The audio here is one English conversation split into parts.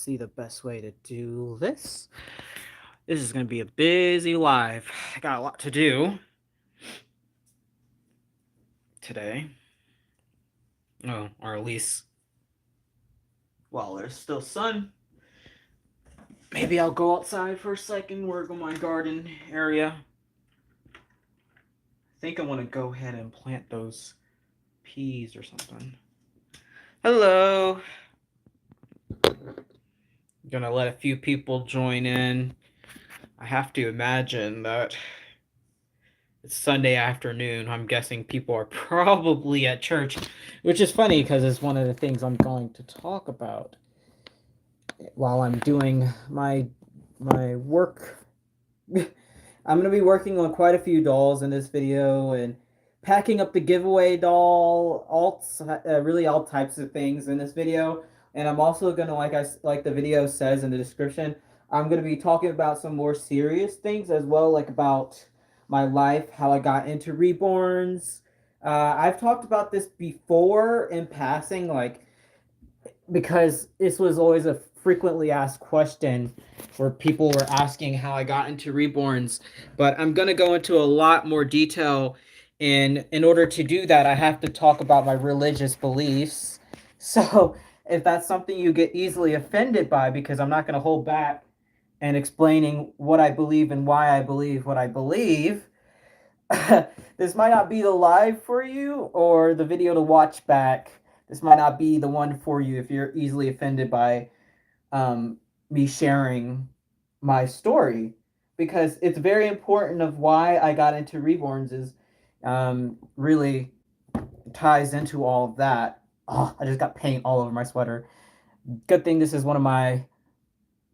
see the best way to do this. This is going to be a busy live. I got a lot to do today. Oh, or at least while there's still sun. Maybe I'll go outside for a second, work on my garden area. I think I want to go ahead and plant those peas or something. Hello. Gonna let a few people join in. I have to imagine that it's Sunday afternoon. I'm guessing people are probably at church, which is funny because it's one of the things I'm going to talk about while I'm doing my work. I'm going to be working on quite a few dolls in this video and packing up the giveaway doll, really all types of things in this video. And I'm also going to, like the video says in the description, I'm going to be talking about some more serious things as well, like about my life, how I got into reborns. I've talked about this before in passing, like because this was always a frequently asked question where people were asking how I got into reborns, but I'm going to go into a lot more detail. And in order to do that, I have to talk about my religious beliefs. So if that's something you get easily offended by, because I'm not going to hold back and explaining what I believe and why I believe what I believe, this might not be the live for you or the video to watch back. This might not be the one for you if you're easily offended by me sharing my story, because it's very important of why I got into reborns is really ties into all of that. Oh, I just got paint all over my sweater. Good thing this is one of my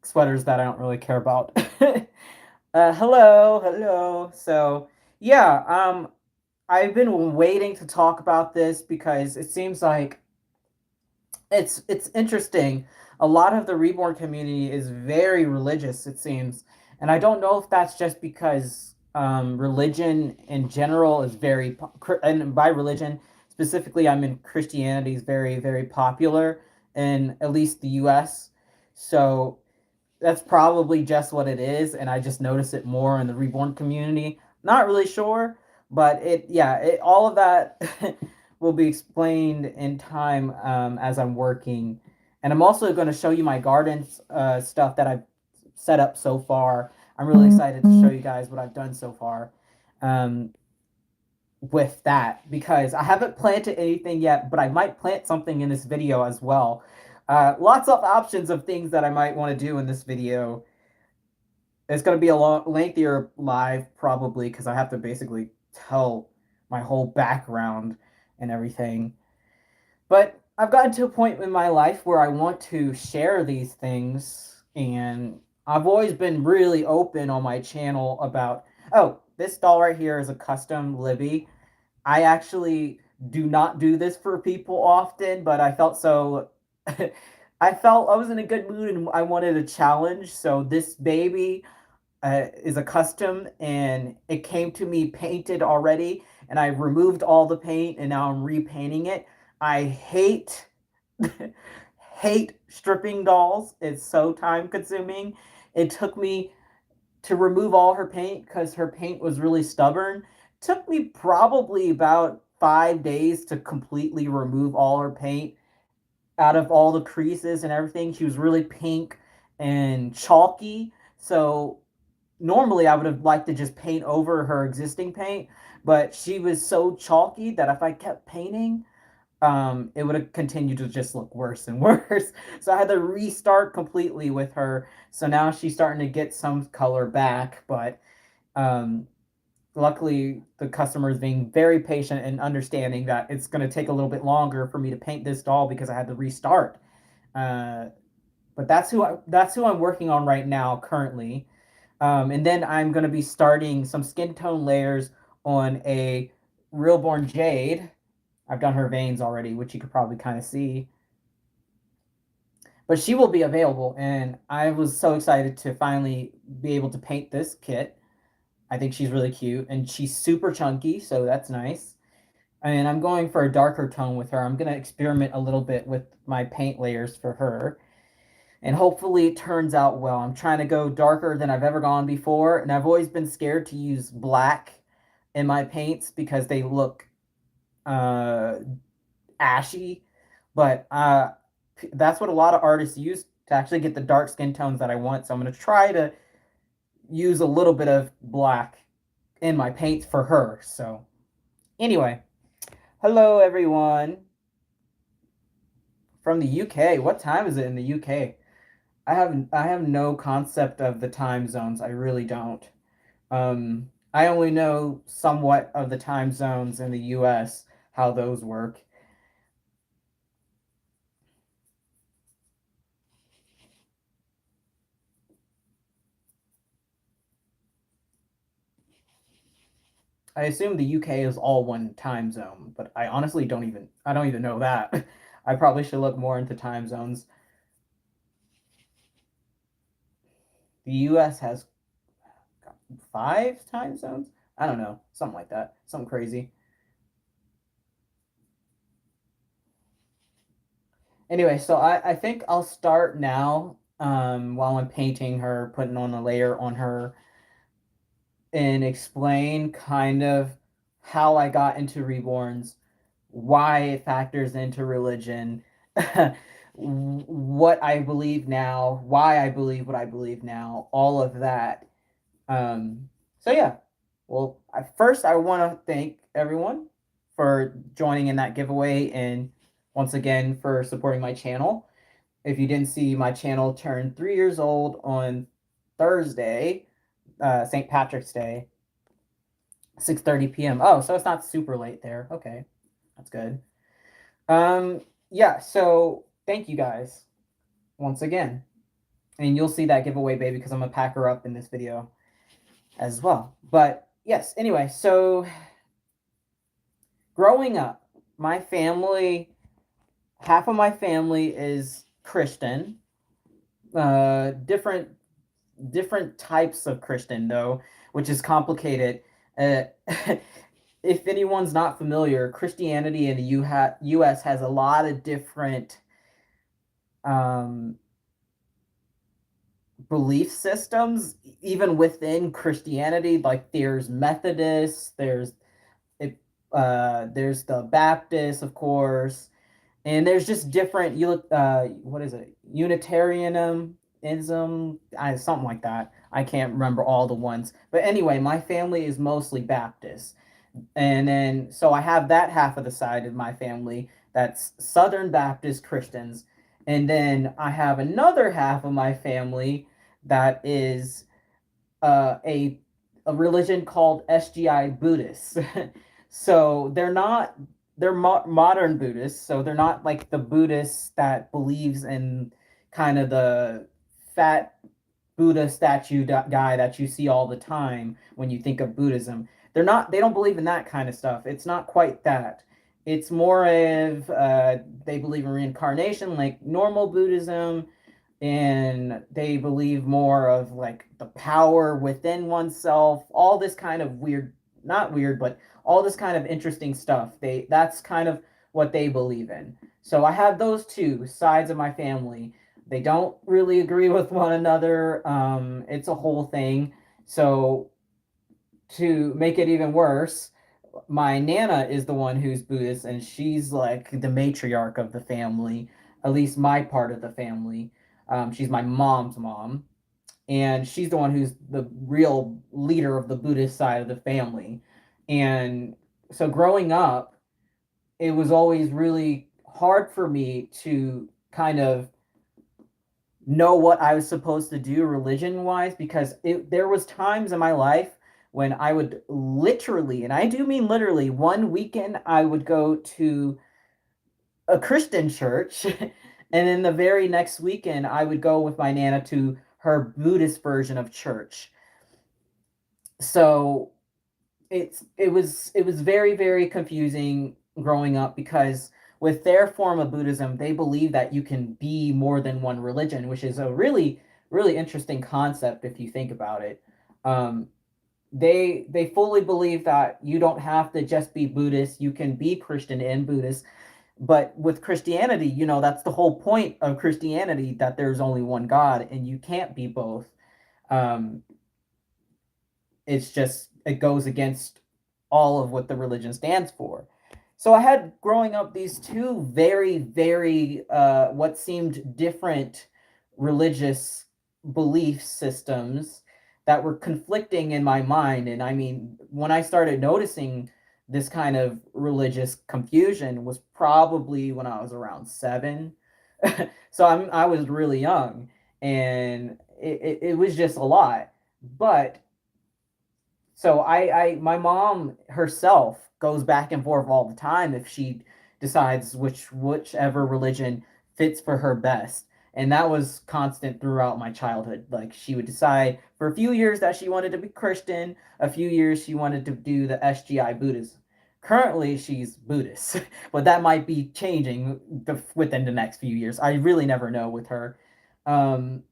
sweaters that I don't really care about. Hello. So yeah, I've been waiting to talk about this because it seems like it's interesting. A lot of the reborn community is very religious, it seems, and I don't know if that's just because religion in general is very, and by religion specifically, I mean Christianity is very popular in at least the U.S. So that's probably just what it is, and I just notice it more in the reborn community. Not really sure, but all of that will be explained in time as I'm working. And I'm also going to show you my garden stuff that I've set up so far. I'm really excited to show you guys what I've done so far um, with that, because I haven't planted anything yet, but I might plant something in this video as well. Lots of options of things that I might want to do in this video. It's going to be a lengthier live probably because I have to basically tell my whole background and everything. But I've gotten to a point in my life where I want to share these things, and I've always been really open on my channel about, oh, this doll right here is a custom Libby. I actually do not do this for people often, but I felt so I felt I was in a good mood and I wanted a challenge. So this baby is a custom, and it came to me painted already, and I removed all the paint and now I'm repainting it. I hate hate stripping dolls. It's so time consuming. It took me to remove all her paint because her paint was really stubborn. It took me probably about 5 days to completely remove all her paint out of all the creases and everything. She was really pink and chalky. So normally I would have liked to just paint over her existing paint, but she was so chalky that if I kept painting, it would have continued to just look worse and worse. So I had to restart completely with her. So now she's starting to get some color back, but um, luckily the customer is being very patient and understanding that it's going to take a little bit longer for me to paint this doll because I had to restart. Uh, but that's who I'm working on right now currently. And then I'm going to be starting some skin tone layers on a realborn jade. I've done her veins already, which you could probably kind of see. But she will be available, and I was so excited to finally be able to paint this kit. I think she's really cute, and she's super chunky, so that's nice. And I'm going for a darker tone with her. I'm going to experiment a little bit with my paint layers for her. and hopefully it turns out well. I'm trying to go darker than I've ever gone before, and I've always been scared to use black in my paints because they look uh, ashy. But that's what a lot of artists use to actually get the dark skin tones that I want. So I'm going to try to use a little bit of black in my paints for her. So anyway, hello everyone from the UK. What time is it in the UK? I have no concept of the time zones. I really don't. I only know somewhat of the time zones in the US, how those work. I assume the UK is all one time zone, but I honestly don't even know that. I probably should look more into time zones. The US has five time zones? I don't know, something like that. Something crazy. Anyway, so I think I'll start now while I'm painting her, putting on a layer on her, and explain kind of how I got into Reborns, why it factors into religion, what I believe now, why I believe what I believe now, all of that. So yeah, well, first I want to thank everyone for joining in that giveaway and once again for supporting my channel. If you didn't see, my channel turned 3 years old on Thursday, St. Patrick's Day, 6:30 p.m. Oh, so it's not super late there. Okay, that's good. Um, yeah. So thank you guys once again, and you'll see that giveaway, baby, because I'm gonna pack her up in this video as well. But yes. Anyway, so growing up, my family, half of my family is Christian. Different types of Christian though, which is complicated. Uh, if anyone's not familiar, Christianity in the U.S. has a lot of different um, belief systems, even within Christianity. Like there's Methodists, it, there's the Baptists, of course, and there's just different. You look, what is it? Unitarianism, something like that. I can't remember all the ones, but anyway, my family is mostly Baptist. And then, so I have that half of the side of my family that's Southern Baptist Christians. And then I have another half of my family that is a religion called SGI Buddhists. So they're modern Buddhists. So they're not like the Buddhists that believes in kind of the fat Buddha statue guy that you see all the time when you think of Buddhism. They don't believe in that kind of stuff. It's not quite that. It's more of they believe in reincarnation, like normal Buddhism, and they believe more of like the power within oneself, all this kind of weird, not weird, but all this kind of interesting stuff. That's kind of what they believe in. So I have those two sides of my family. They don't really agree with one another. It's a whole thing. So to make it even worse, my nana is the one who's Buddhist, and she's like the matriarch of the family, at least my part of the family. She's my mom's mom, and she's the one who's the real leader of the Buddhist side of the family. And so growing up, it was always really hard for me to kind of know what I was supposed to do religion wise because there was times in my life when I would literally, and I do mean literally, one weekend I would go to a Christian church, and then the very next weekend I would go with my nana to her Buddhist version of church. So it was very confusing growing up because with their form of Buddhism, they believe that you can be more than one religion, which is a really interesting concept if you think about it. Um, they fully believe that you don't have to just be Buddhist; you can be Christian and Buddhist. But with Christianity, that's the whole point of Christianity, that there's only one God and you can't be both. Um, it's just, it goes against all of what the religion stands for. So I had, growing up, these two very, very what seemed different religious belief systems that were conflicting in my mind. And I mean, when I started noticing this kind of religious confusion was probably when I was around 7. So I was really young, and it was just a lot. But so my mom herself goes back and forth all the time if she decides whichever religion fits for her best. And that was constant throughout my childhood. Like, she would decide for a few years that she wanted to be Christian, a few years she wanted to do the SGI Buddhism. Currently, she's Buddhist, but that might be changing within the next few years. I really never know with her. Um,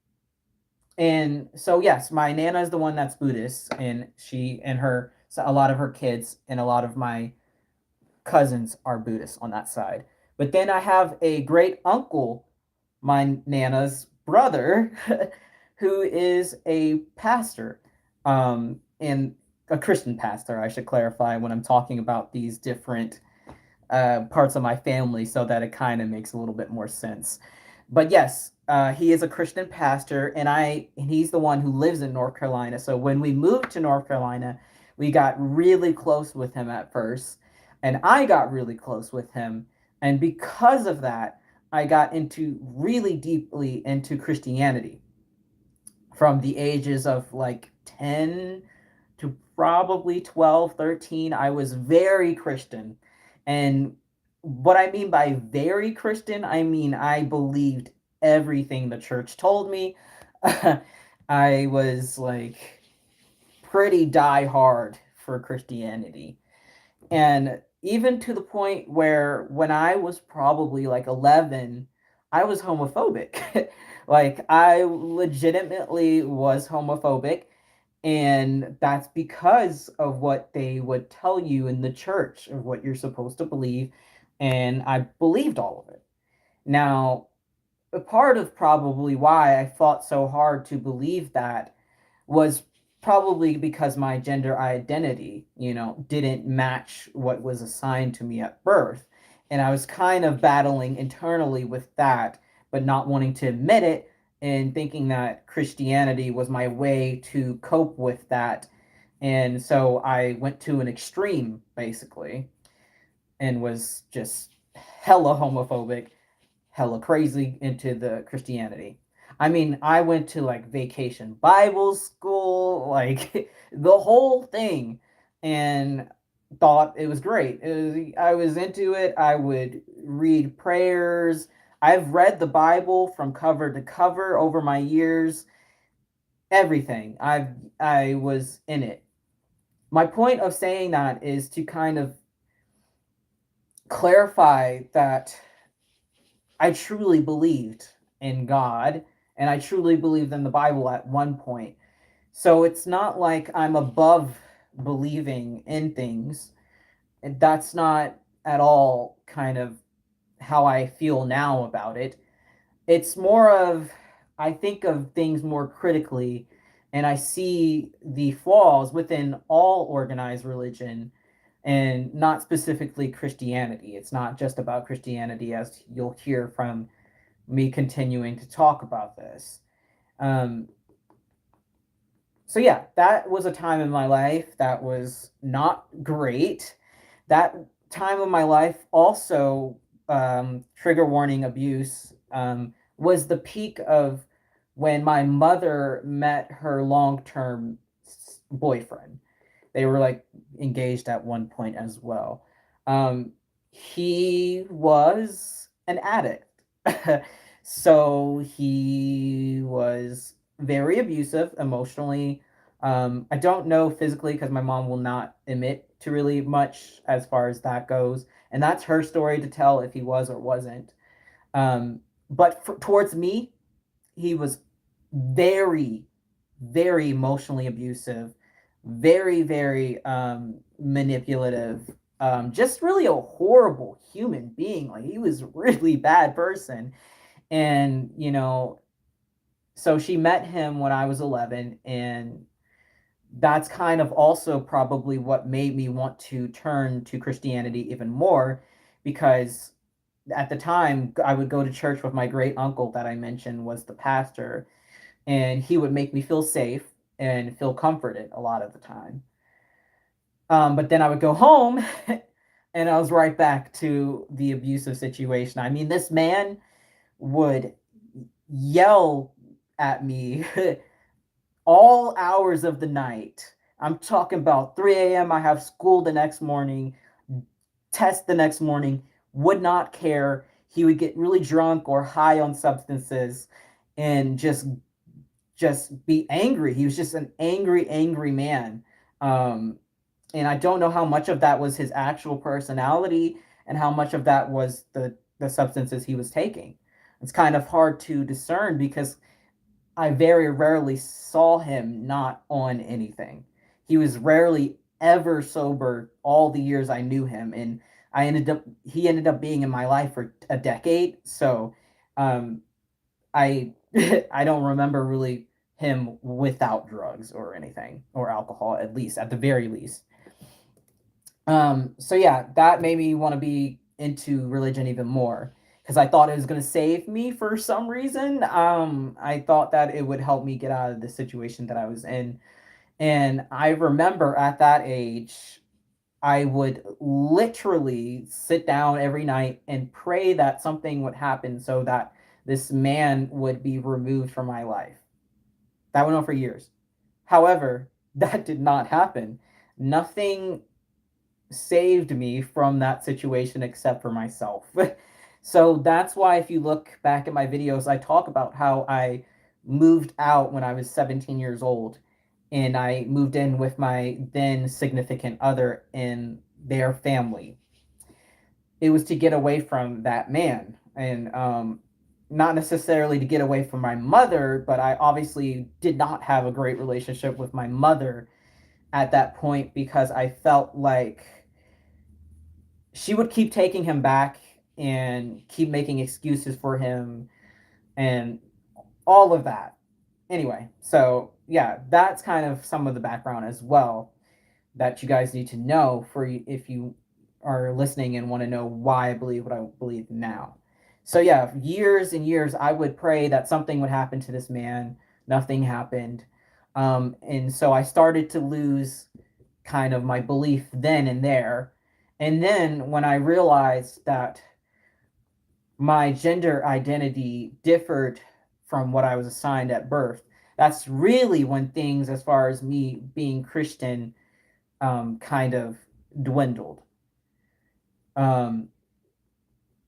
and so, yes, my nana is the one that's Buddhist, and she and her, so a lot of her kids and a lot of my cousins are Buddhist on that side. But then I have a great uncle, my nana's brother, who is a pastor, and a Christian pastor. I should clarify when I'm talking about these different parts of my family, so that it kind of makes a little bit more sense. But yes, he is a Christian pastor, and he's the one who lives in North Carolina. So when we moved to North Carolina, we got really close with him at first, and I got really close with him, and because of that, I got into really deeply into Christianity from the ages of like 10 to probably 12, 13. I was very Christian. And what I mean by very Christian, I mean I believed everything the church told me. I was like pretty die hard for Christianity. And even to the point where when I was probably like 11, I was homophobic. Like, I legitimately was homophobic, and that's because of what they would tell you in the church of what you're supposed to believe. And I believed all of it. Now, a part of probably why I fought so hard to believe that was probably because my gender identity, didn't match what was assigned to me at birth. And I was kind of battling internally with that, but not wanting to admit it, and thinking that Christianity was my way to cope with that. And so I went to an extreme, basically, and was just hella homophobic, hella crazy into the Christianity. I mean, I went to like vacation Bible school, like the whole thing, and thought it was great. I was into it. I would read prayers. I've read the Bible from cover to cover over my years. Everything. I was in it. My point of saying that is to kind of clarify that I truly believed in God, and I truly believed in the Bible at one point. So it's not like I'm above believing in things. And that's not at all kind of how I feel now about it. It's more of, I think of things more critically, and I see the flaws within all organized religion, and not specifically Christianity. It's not just about Christianity, as you'll hear from me continuing to talk about this. Um, so yeah, that was a time in my life that was not great. That time of my life also, trigger warning, abuse, was the peak of when my mother met her long-term boyfriend. They were like engaged at one point as well. He was an addict. So he was very abusive emotionally. I don't know physically, because my mom will not admit to really much as far as that goes. And that's her story to tell if he was or wasn't. But towards me, he was very, very emotionally abusive, very, very manipulative. just really a horrible human being. Like he was a really bad person. And, so she met him when I was 11, and that's kind of also probably what made me want to turn to Christianity even more, because at the time I would go to church with my great uncle that I mentioned was the pastor, and he would make me feel safe and feel comforted a lot of the time. But then I would go home and I was right back to the abusive situation. I mean, this man would yell at me all hours of the night. I'm talking about 3 a.m. I have school the next morning, test the next morning, would not care. He would get really drunk or high on substances and just be angry. He was just an angry, angry man. Um, and I don't know how much of that was his actual personality and how much of that was the substances he was taking. It's kind of hard to discern because I very rarely saw him not on anything. He was rarely ever sober all the years I knew him, and he ended up being in my life for a decade. So, um, I I don't remember really him without drugs or anything or alcohol, at least at the very least. So yeah, that made me want to be into religion even more because I thought it was going to save me for some reason. I thought that it would help me get out of the situation that I was in. And I remember at that age, I would literally sit down every night and pray that something would happen so that this man would be removed from my life. That went on for years. However, that did not happen. Nothing saved me from that situation except for myself. So that's why, if you look back at my videos, I talk about how I moved out when I was 17 years old, and I moved in with my then significant other and their family. It was to get away from that man, and not necessarily to get away from my mother, but I obviously did not have a great relationship with my mother at that point because I felt like she would keep taking him back and keep making excuses for him and all of that. Anyway, so yeah, that's kind of some of the background as well that you guys need to know for if you are listening and want to know why I believe what I believe now. So yeah, years and years I would pray that something would happen to this man. Nothing happened. And so I started to lose kind of my belief then and there. And then when I realized that my gender identity differed from what I was assigned at birth, that's really when things, as far as me being Christian, kind of dwindled. Um,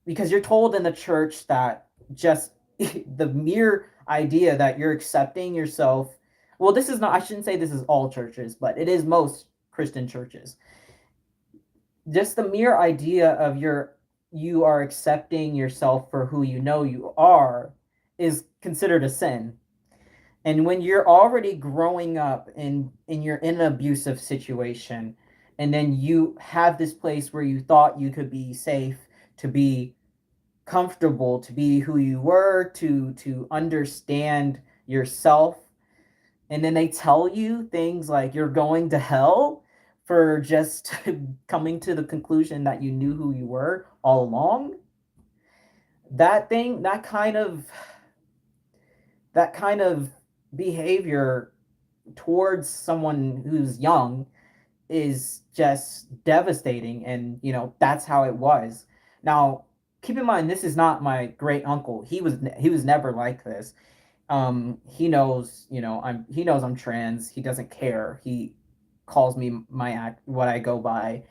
because you're told in the church that just the mere idea that you're accepting yourself, well, this is not, I shouldn't say this is all churches, but it is most Christian churches. Just the mere idea of you are accepting yourself for who you know you are is considered a sin. And when you're already growing up and you're in an abusive situation, and then you have this place where you thought you could be safe, to be comfortable, to be who you were, to understand yourself, and then they tell you things like you're going to hell for just coming to the conclusion that you knew who you were all along. That thing, that kind of behavior towards someone who's young is just devastating, and that's how it was. Now, keep in mind, this is not my great uncle. He was never like this. He knows, he knows I'm trans. He doesn't care. He calls me my act, what I go by,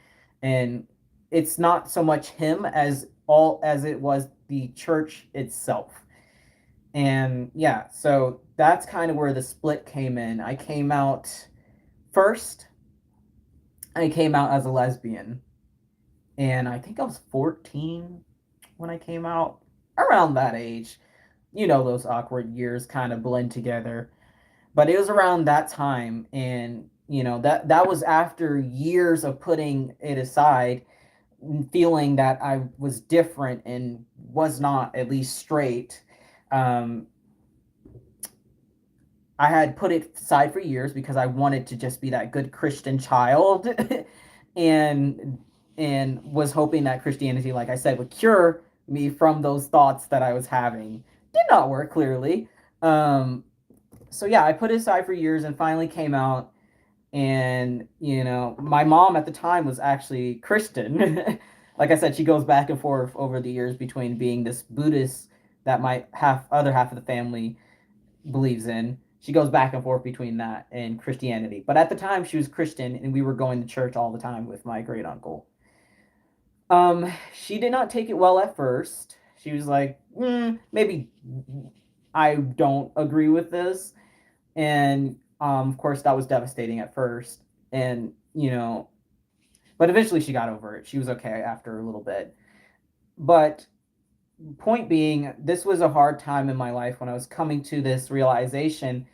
and it's not so much him as it was the church itself. And yeah, so that's kind of where the split came in. First I came out as a lesbian, and I think I was 14 when I came out, around that age. Those awkward years kind of blend together. But it was around that time, and that was after years of putting it aside. feeling that I was different and was not at least straight. Um, I had put it aside for years because I wanted to just be that good Christian child, and was hoping that Christianity, like I said, would cure me from those thoughts that I was having. Did not work clearly. Um, so yeah, I put it aside for years and finally came out. And my mom at the time was actually Christian. Like I said, she goes back and forth over the years between being this Buddhist that my other half of the family believes in. She goes back and forth between that and Christianity. But at the time, she was Christian, and we were going to church all the time with my great uncle. She did not take it well at first. She was like, maybe I don't agree with this, and of course that was devastating at first, and but eventually she got over it. She was okay after a little bit. But point being, this was a hard time in my life when I was coming to this realization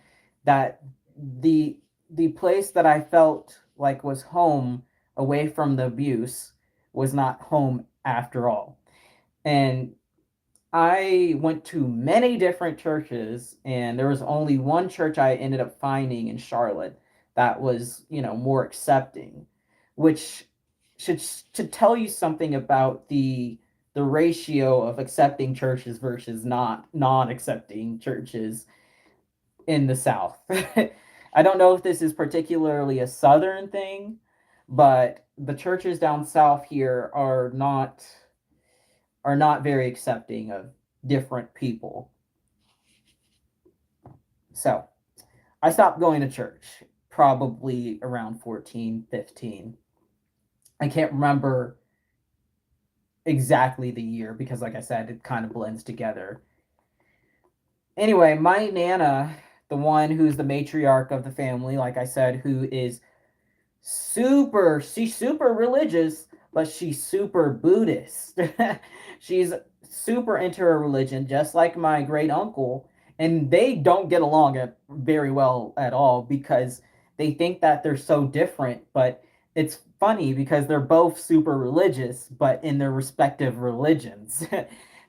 that the the place that I felt like was home away from the abuse was not home after all. And I went to many different churches, and there was only one church I ended up finding in Charlotte that was, more accepting, which should tell you something about the ratio of accepting churches versus not non-accepting churches in the South. I don't know if this is particularly a Southern thing, but the churches down south here are not very accepting of different people. So I stopped going to church probably around 14, 15. I can't remember exactly the year because, like I said, it kind of blends together. Anyway, my Nana, the one who's the matriarch of the family, like I said, who is she's super religious, but she's super Buddhist. She's super into her religion, just like my great uncle, and they don't get along very well at all because they think that they're so different. But it's funny because they're both super religious, but in their respective religions.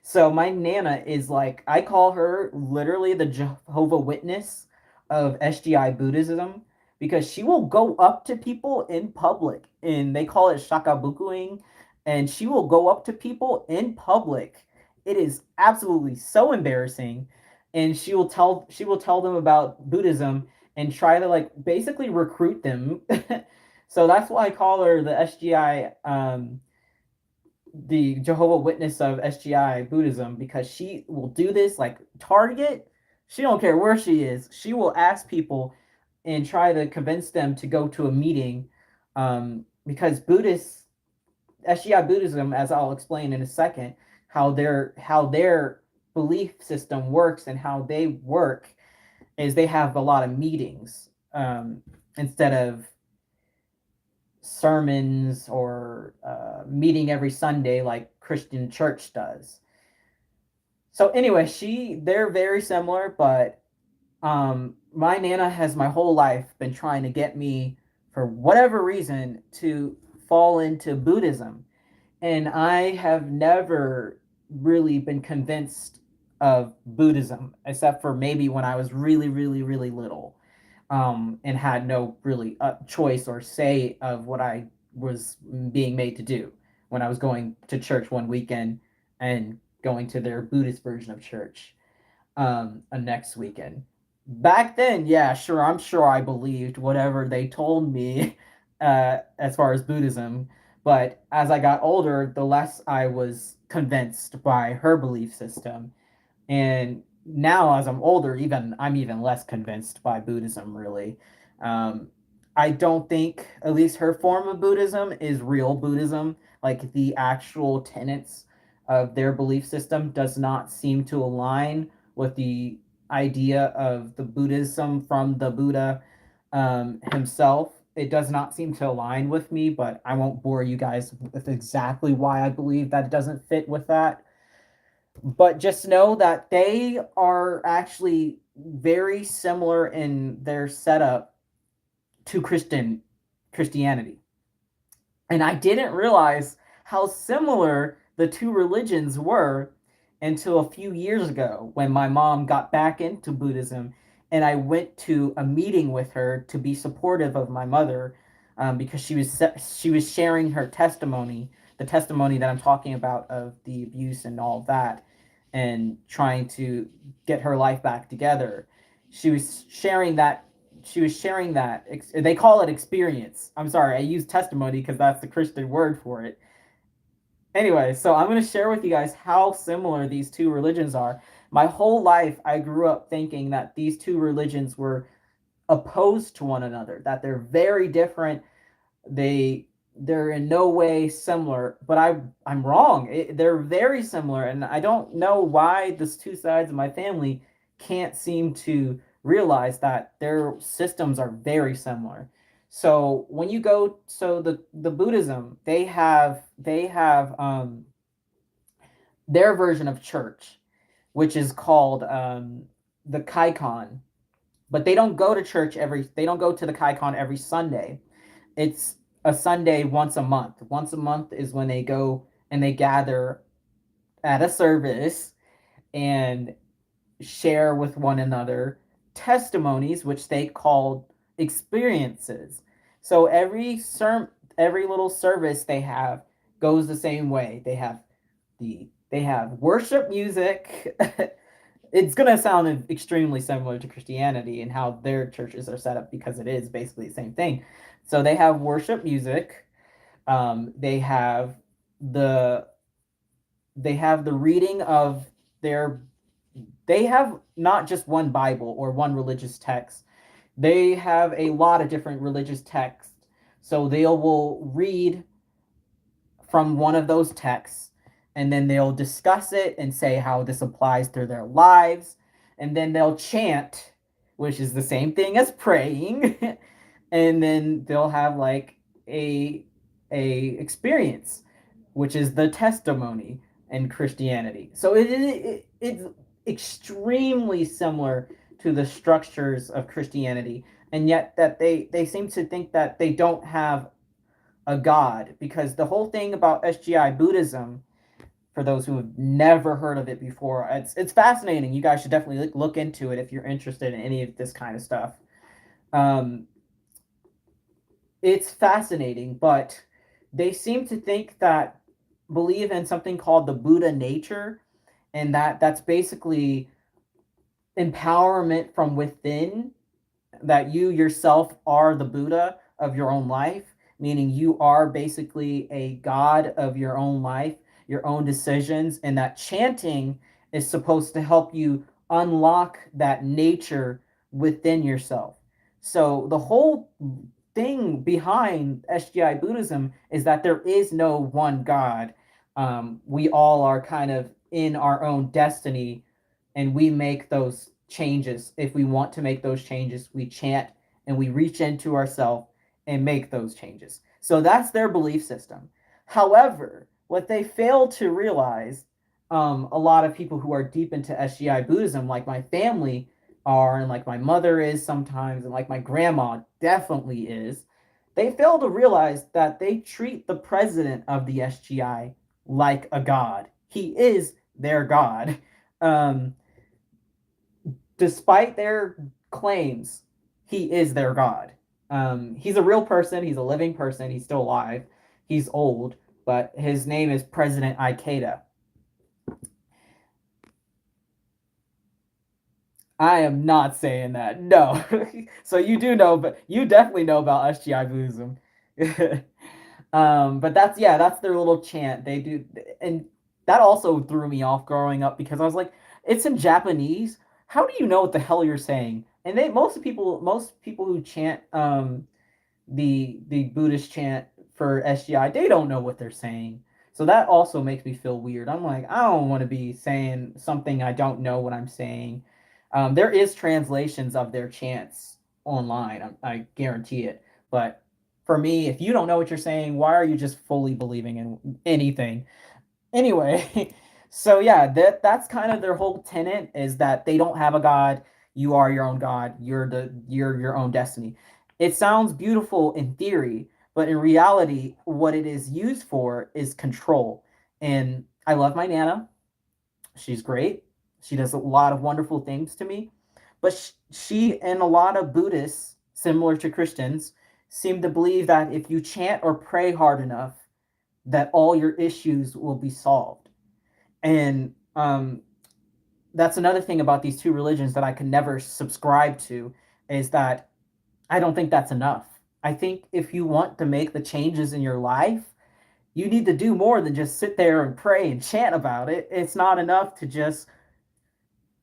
So my Nana is like, I call her literally the Jehovah Witness of SGI Buddhism, because she will go up to people in public, and they call it shakabukuing, and she will go up to people in public. It is absolutely so embarrassing, and she will tell them about Buddhism and try to like basically recruit them. So that's why I call her the SGI, the Jehovah Witness of SGI Buddhism, because she will do this like Target. She don't care where she is. She will ask people and try to convince them to go to a meeting, because Buddhists, SGI Buddhism, as I'll explain in a second, how their belief system works and how they work is they have a lot of meetings, instead of sermons or meeting every Sunday like Christian church does. So anyway, they're very similar, but my Nana has my whole life been trying to get me, for whatever reason, to fall into Buddhism. And I have never really been convinced of Buddhism, except for maybe when I was really, really, really little, and had no really choice or say of what I was being made to do when I was going to church one weekend and going to their Buddhist version of church, a next weekend. Back then, yeah, sure, I'm sure I believed whatever they told me, as far as Buddhism. But as I got older, the less I was convinced by her belief system. And now, as I'm older, I'm even less convinced by Buddhism, really. Um, I don't think, at least her form of Buddhism, is real Buddhism. Like the actual tenets of their belief system does not seem to align with the idea of the Buddhism from the Buddha, himself. It does not seem to align with me, but I won't bore you guys with exactly why I believe that it doesn't fit with that. But just know that they are actually very similar in their setup to Christianity. And I didn't realize how similar the two religions were until a few years ago when my mom got back into Buddhism and I went to a meeting with her to be supportive of my mother, because she was sharing her testimony, the testimony that I'm talking about of the abuse and all of that, and trying to get her life back together. She was sharing that. She was sharing that. They call it experience. I'm sorry, I use testimony because that's the Christian word for it. Anyway, so I'm going to share with you guys how similar these two religions are. My whole life, I grew up thinking that these two religions were opposed to one another, that they're very different. They're in no way similar, but I'm wrong. They're very similar, and I don't know why these two sides of my family can't seem to realize that their systems are very similar. So when you go, so the Buddhism, they have their version of church, which is called the Kaikon, but they don't go to church every. They don't go to the Kaikon every Sunday. It's a Sunday once a month. Once a month is when they go and they gather at a service and share with one another testimonies, which they call experiences. So every little service they have goes the same way. They have worship music. It's going to sound extremely similar to Christianity and how their churches are set up because it is basically the same thing. So they have worship music. They have the reading of their. They have not just one Bible or one religious text. They have a lot of different religious texts. So they will read from one of those texts, and then they'll discuss it and say how this applies to their lives, and then they'll chant, which is the same thing as praying. And then they'll have like a experience, which is the testimony in Christianity. So it's extremely similar to the structures of Christianity, and yet that they seem to think that they don't have a god, because the whole thing about SGI Buddhism, for those who have never heard of it before, it's fascinating. You guys should definitely look into it if you're interested in any of this kind of stuff. Um, it's fascinating, but they seem to think that believe in something called the Buddha nature, and that's basically empowerment from within, that you yourself are the Buddha of your own life, meaning you are basically a god of your own life, your own decisions, and that chanting is supposed to help you unlock that nature within yourself. So the whole thing behind SGI Buddhism is that there is no one God. We all are kind of in our own destiny, and we make those changes. If we want to make those changes, we chant and we reach into ourselves and make those changes. So that's their belief system. However, what they fail to realize, a lot of people who are deep into SGI Buddhism, like my family are, and like my mother is sometimes, and like my grandma definitely is, they fail to realize that they treat the president of the SGI like a god. He is their god. Um, Despite their claims, he is their god. He's a real person. He's a living person. He's still alive. He's old, but his name is President Ikeda. I am not saying that. No. So you do know, but you definitely know about SGI Buddhism. But that's their little chant. They do, and that also threw me off growing up because I was like, it's in Japanese. How do you know what the hell you're saying? And most people who chant the Buddhist chant for SGI, they don't know what they're saying. So that also makes me feel weird. I'm like, I don't want to be saying something I don't know what I'm saying. There is translations of their chants online. I guarantee it. But for me, if you don't know what you're saying, why are you just fully believing in anything? Anyway, so yeah, that's kind of their whole tenet, is that they don't have a god. You are your own god. You're your own destiny. It sounds beautiful in theory, But in reality, what it is used for is control. And I love my Nana. She's great. She does a lot of wonderful things to me. But she and a lot of Buddhists, similar to Christians, seem to believe that if you chant or pray hard enough, that all your issues will be solved. And that's another thing about these two religions that I can never subscribe to is that I don't think that's enough. I think if you want to make the changes in your life, you need to do more than just sit there and pray and chant about it. It's not enough to just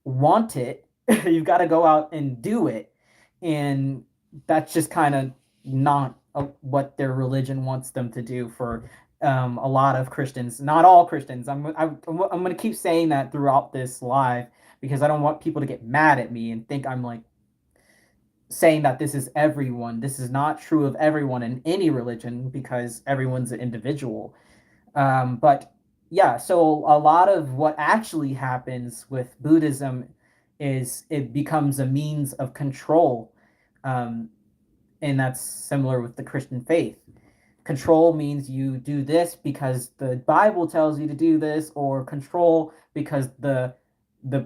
want it. You've got to go out and do it. And that's just kind of not what their religion wants them to do for a lot of Christians. Not all Christians. I'm going to keep saying that throughout this live because I don't want people to get mad at me and think I'm like saying that this is everyone. This is not true of everyone in any religion because everyone's an individual. But yeah, so a lot of what actually happens with Buddhism is it becomes a means of control. Um, and that's similar with the Christian faith. Control means you do this because the Bible tells you to do this, or control because the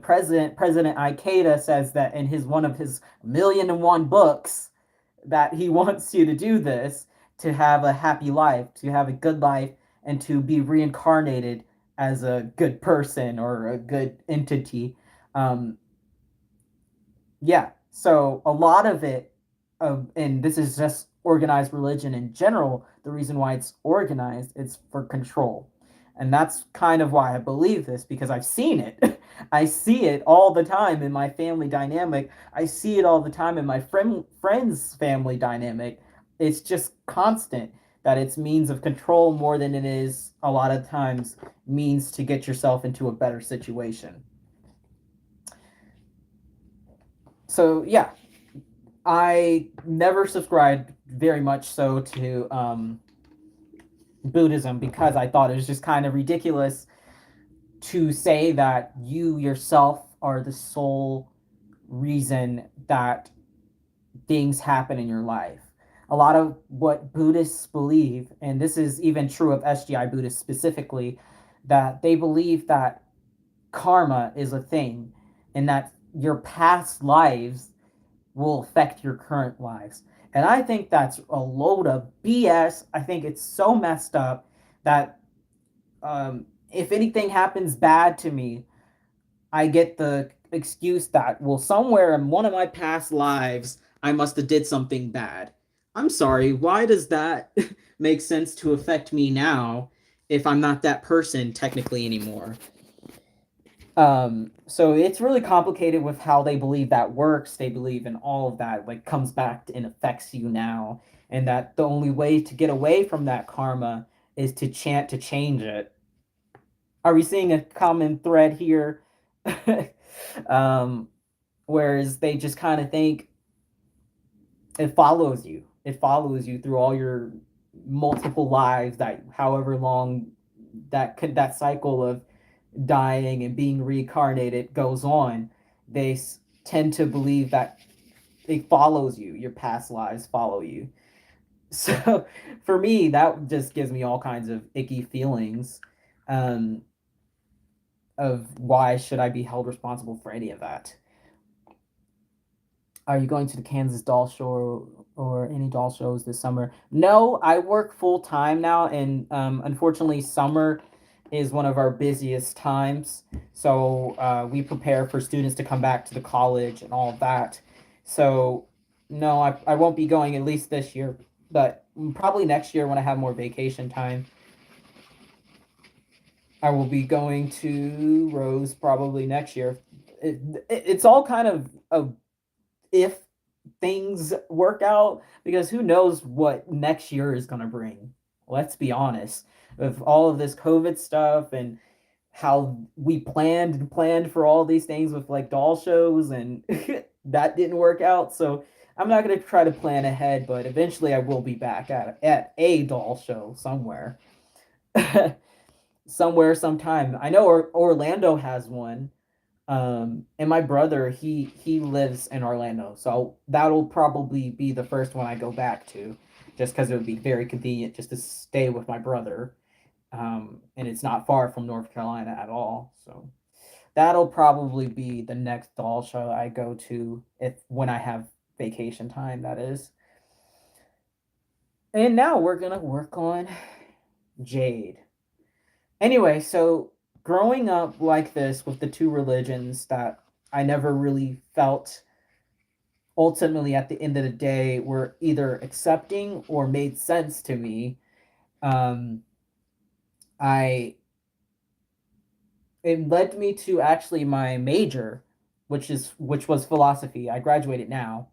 President Ikeda says that in his one of his 1,000,001 books that he wants you to do this to have a happy life, to have a good life, and to be reincarnated as a good person or a good entity. Um, yeah, so a lot of it, and this is just organized religion in general, the reason why it's organized is for control. And that's kind of why I believe this because I've seen it. I see it all the time in my family dynamic. I see it all the time in my friends' family dynamic. It's just constant that it's means of control more than it is a lot of times means to get yourself into a better situation. So yeah, I never subscribed very much so to Buddhism because I thought it was just kind of ridiculous to say that you yourself are the sole reason that things happen in your life. A lot of what Buddhists believe, and this is even true of SGI Buddhists specifically, that they believe that karma is a thing and that your past lives will affect your current lives. And I think that's a load of BS. I think it's so messed up that if anything happens bad to me, I get the excuse that, well, somewhere in one of my past lives, I must have did something bad. I'm sorry, why does that make sense to affect me now if I'm not that person technically anymore? So it's really complicated with how they believe that works. They believe in all of that, like comes back and affects you now, and that the only way to get away from that karma is to chant to change it. Are we seeing a common thread here? um, Whereas they just kind of think it follows you. It follows you through all your multiple lives that however long that cycle of dying and being reincarnated goes on, they tend to believe that it follows you. Your past lives follow you. So for me, that just gives me all kinds of icky feelings um, of why should I be held responsible for any of that. Are you going to the Kansas Doll Show or any doll shows this summer? No, I work full time now, and unfortunately, summer is one of our busiest times. So we prepare for students to come back to the college and all of that. So no, I won't be going at least this year, but probably next year when I have more vacation time, I will be going to Rose probably next year. It's all kind of a if things work out because who knows what next year is going to bring. Let's be honest. With all of this COVID stuff and how we planned for all these things with like doll shows and that didn't work out. So I'm not going to try to plan ahead, but eventually I will be back at a doll show somewhere. Somewhere sometime. I know Orlando has one. And my brother, he lives in Orlando, so that'll probably be the first one I go back to. just because it would be very convenient just to stay with my brother. And it's not far from North Carolina at all. So that'll probably be the next doll show I go to if when I have vacation time, that is. And now we're gonna work on Jade. Anyway, so growing up like this with the two religions that I never really felt ultimately at the end of the day were either accepting or made sense to me. Um, I it led me to actually my major, which was philosophy. I graduated now.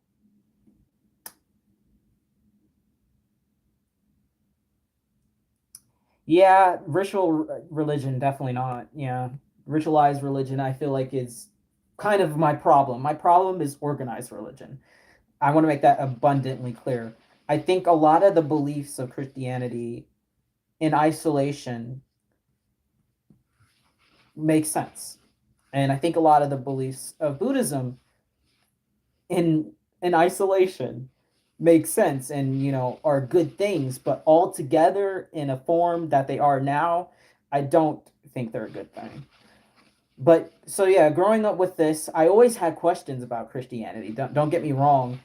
Yeah, ritual religion definitely not. Yeah, ritualized religion I feel like is kind of my problem. My problem is organized religion. I want to make that abundantly clear. I think a lot of the beliefs of Christianity in isolation make sense. And I think a lot of the beliefs of Buddhism in isolation make sense and are good things, but all together in a form that they are now, I don't think they're a good thing. But so yeah, growing up with this, I always had questions about Christianity. Don't get me wrong.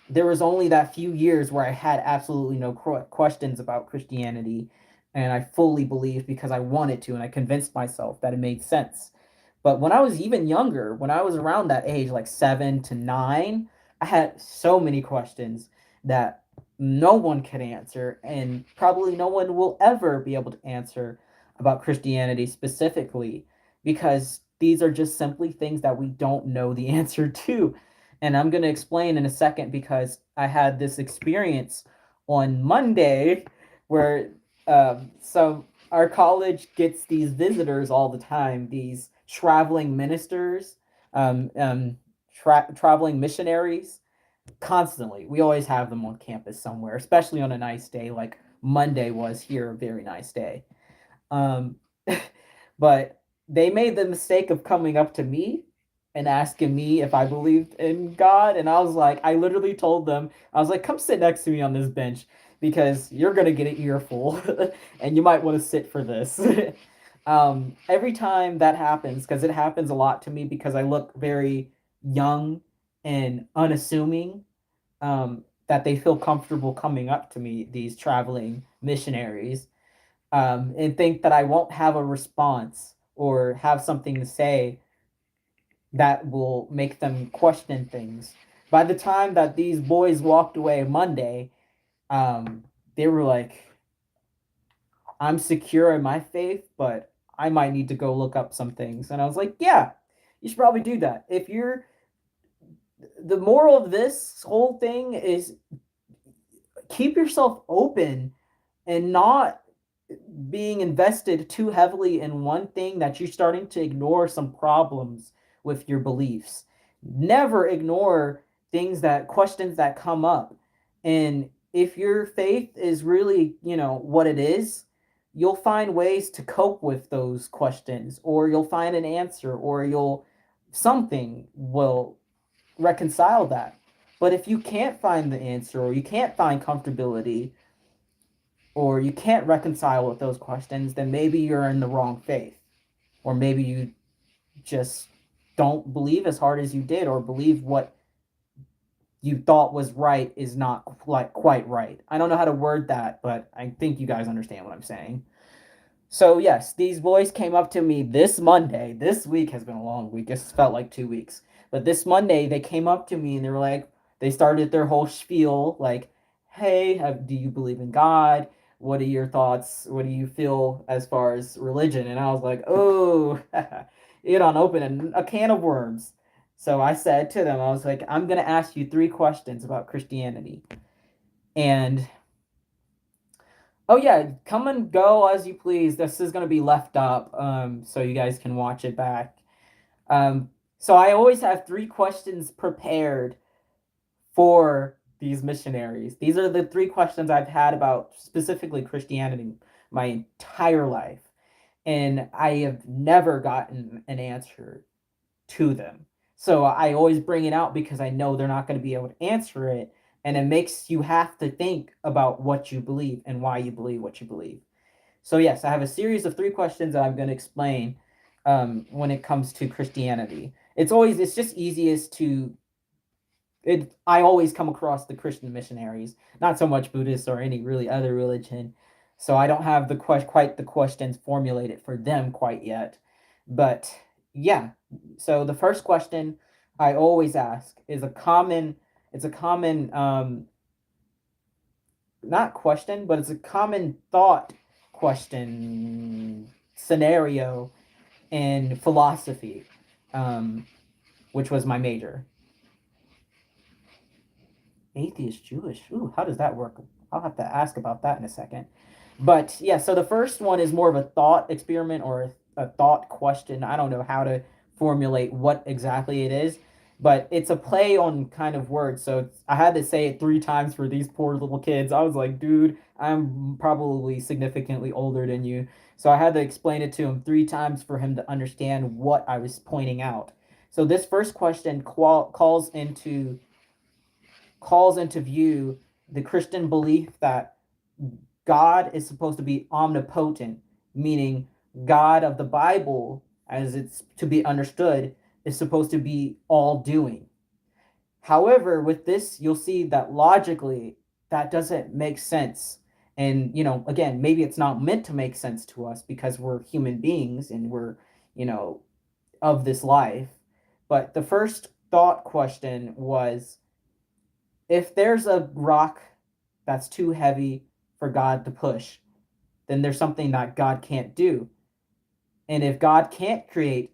There was only that few years where I had absolutely no questions about Christianity, and I fully believed because I wanted to, and I convinced myself that it made sense. But when I was even younger, when I was around that age, like 7 to 9, I had so many questions that no one could answer, and probably no one will ever be able to answer about Christianity specifically, because these are just simply things that we don't know the answer to. And I'm going to explain in a second because I had this experience on Monday where so our college gets these visitors all the time, these traveling ministers, traveling missionaries constantly. We always have them on campus somewhere, especially on a nice day like Monday was here, a very nice day. Um, but they made the mistake of coming up to me and asking me if I believed in God. And I was like, I literally told them, I was like, come sit next to me on this bench because you're going to get an earful and you might want to sit for this. Every time that happens, because it happens a lot to me because I look very young and unassuming, that they feel comfortable coming up to me, these traveling missionaries, and think that I won't have a response or have something to say that will make them question things. By the time that these boys walked away Monday, um, they were like, I'm secure in my faith, but I might need to go look up some things. And I was like, yeah, you should probably do that. If you're the moral of this whole thing is keep yourself open and not being invested too heavily in one thing that you're starting to ignore some problems with your beliefs. Never ignore questions that come up. And if your faith is really, what it is, you'll find ways to cope with those questions, or you'll find an answer, or something will reconcile that. But if you can't find the answer, or you can't find comfortability, or you can't reconcile with those questions, then maybe you're in the wrong faith. Or maybe you just don't believe as hard as you did, or believe what you thought was right is not quite right. I don't know how to word that, but I think you guys understand what I'm saying. So yes, these boys came up to me this Monday. This week has been a long week. It's felt like 2 weeks. But this Monday, they came up to me and they were like, they started their whole spiel like, "Hey, do you believe in God? What are your thoughts? What do you feel as far as religion?" And I was like, "Oh, you don't open a can of worms." So I said to them, I was like, "I'm gonna ask you 3 questions about Christianity, and oh yeah, come and go as you please. This is gonna be left up, so you guys can watch it back. Um, so I always have 3 questions prepared for these missionaries. These are the 3 questions I've had about specifically Christianity my entire life, and I have never gotten an answer to them. So I always bring it out because I know they're not going to be able to answer it, and it makes you have to think about what you believe and why you believe what you believe. So yes, I have a series of three questions that I'm going to explain when it comes to Christianity. It's just easiest to I always come across the Christian missionaries, not so much Buddhists or any really other religion. So I don't have quite the questions formulated for them quite yet. But yeah, so the first question I always ask is a common it's a common not question, but it's a common thought question scenario in philosophy, um, which was my major. Atheist Jewish. Ooh, how does that work? I'll have to ask about that in a second. But yeah, so the first one is more of a thought experiment or a thought question. I don't know how to formulate what exactly it is, but it's a play on kind of words. So I had to say it three times for these poor little kids. I was like, dude, I'm probably significantly older than you. So I had to explain it to him three times for him to understand what I was pointing out. So this first question calls into view the Christian belief that God is supposed to be omnipotent, meaning God of the Bible, as it's to be understood, is supposed to be all doing. However, with this, you'll see that logically that doesn't make sense. And, again, maybe it's not meant to make sense to us because we're human beings and we're, you know, of this life. But the first thought question was, if there's a rock that's too heavy for God to push, then there's something that God can't do. And if God can't create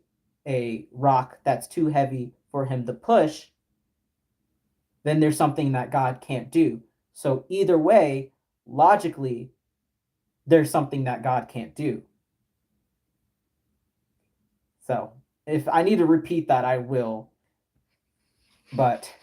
a rock that's too heavy for him to push, then there's something that God can't do. So either way, logically, there's something that God can't do. So if I need to repeat that, I will. But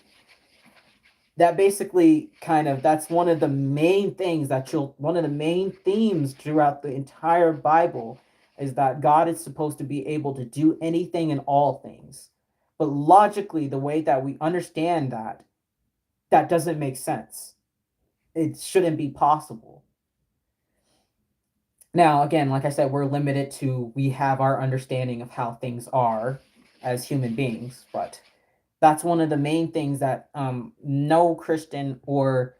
that basically that's one of the main things one of the main themes throughout the entire Bible is that God is supposed to be able to do anything and all things. But logically, the way that we understand that doesn't make sense. It shouldn't be possible. Now, again, like I said, we have our understanding of how things are as human beings, but that's one of the main things that no Christian or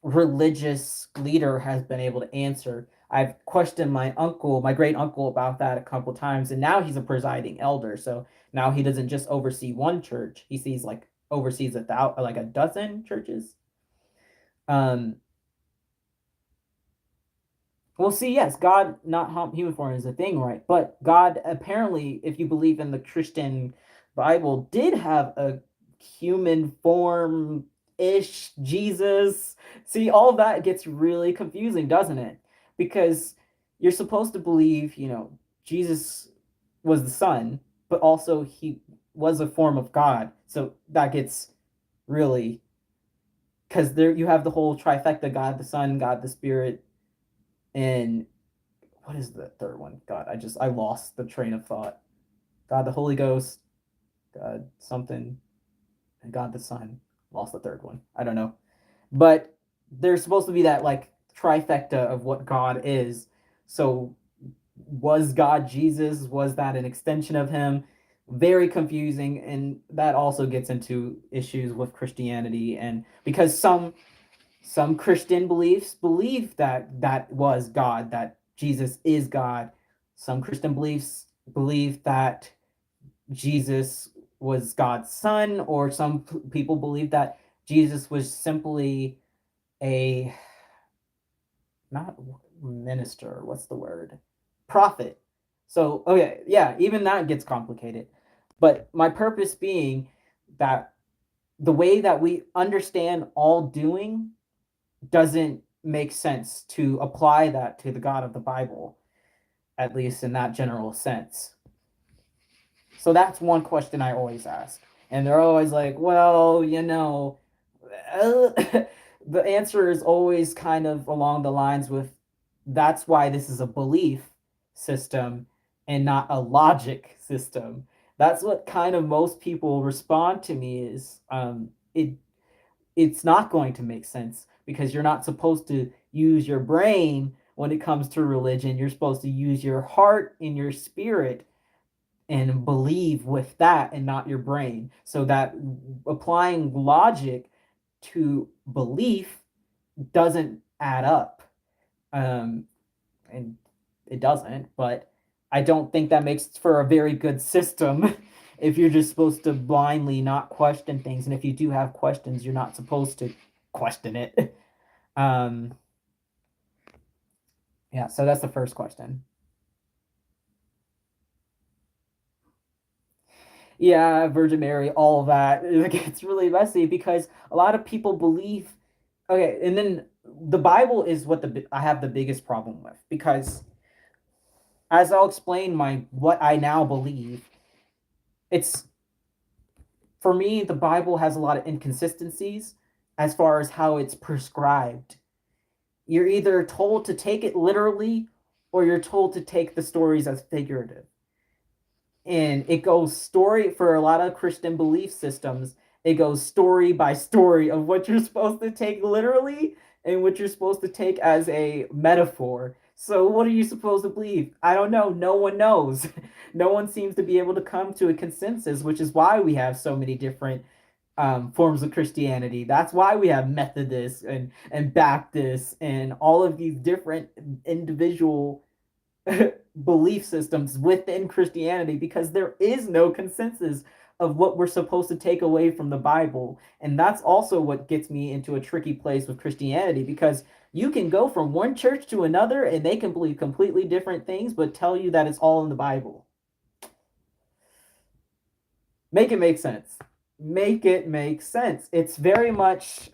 religious leader has been able to answer. I've questioned my great uncle about that a couple times, and now he's a presiding elder. So now he doesn't just oversee one church; oversees like a dozen churches. Um, Well, see, yes, God not human form is a thing, right? But God apparently, if you believe in the Christian Bible, did have a human form ish Jesus. See, all that gets really confusing, doesn't it? Because you're supposed to believe, Jesus was the Son, but also he was a form of God. So that gets really because there you have the whole trifecta: God the Son, God the Spirit, and what is the third one? God, I lost the train of thought. God the Holy Ghost, God something, and God the Son. Lost the third one. I don't know. But there's supposed to be that like trifecta of what God is. So was God Jesus? Was that an extension of him? Very confusing, and that also gets into issues with Christianity, and because some Christian beliefs believe that that was God, that Jesus is God. Some Christian beliefs believe that Jesus was God's son, or some people believe that Jesus was simply a not minister, what's the word? Prophet. So, okay, yeah, even that gets complicated. But my purpose being that the way that we understand all doing doesn't make sense to apply that to the God of the Bible, at least in that general sense. So that's one question I always ask. And they're always like, well, uh, the answer is always kind of along the lines with that's why this is a belief system and not a logic system. That's what kind of most people respond to me is it it's not going to make sense because you're not supposed to use your brain when it comes to religion. You're supposed to use your heart and your spirit and believe with that and not your brain. So that applying logic to belief doesn't add up. Um, and it doesn't, but I don't think that makes for a very good system if you're just supposed to blindly not question things. And if you do have questions, you're not supposed to question it. Um, yeah, so that's the first question. Yeah, Virgin Mary, all of that. It gets really messy because a lot of people believe. Okay, and then the Bible is what I have the biggest problem with because as I'll explain my what I now believe, it's for me the Bible has a lot of inconsistencies as far as how it's prescribed. You're either told to take it literally or you're told to take the stories as figurative. And it goes story for a lot of Christian belief systems. It goes story by story of what you're supposed to take literally and what you're supposed to take as a metaphor. So what are you supposed to believe? I don't know. No one knows. No one seems to be able to come to a consensus, which is why we have so many different forms of Christianity. That's why we have Methodists and Baptists and all of these different individual belief systems within Christianity because there is no consensus of what we're supposed to take away from the Bible. And that's also what gets me into a tricky place with Christianity because you can go from one church to another and they can believe completely different things, but tell you that it's all in the Bible. Make it make sense. Make it make sense. It's very much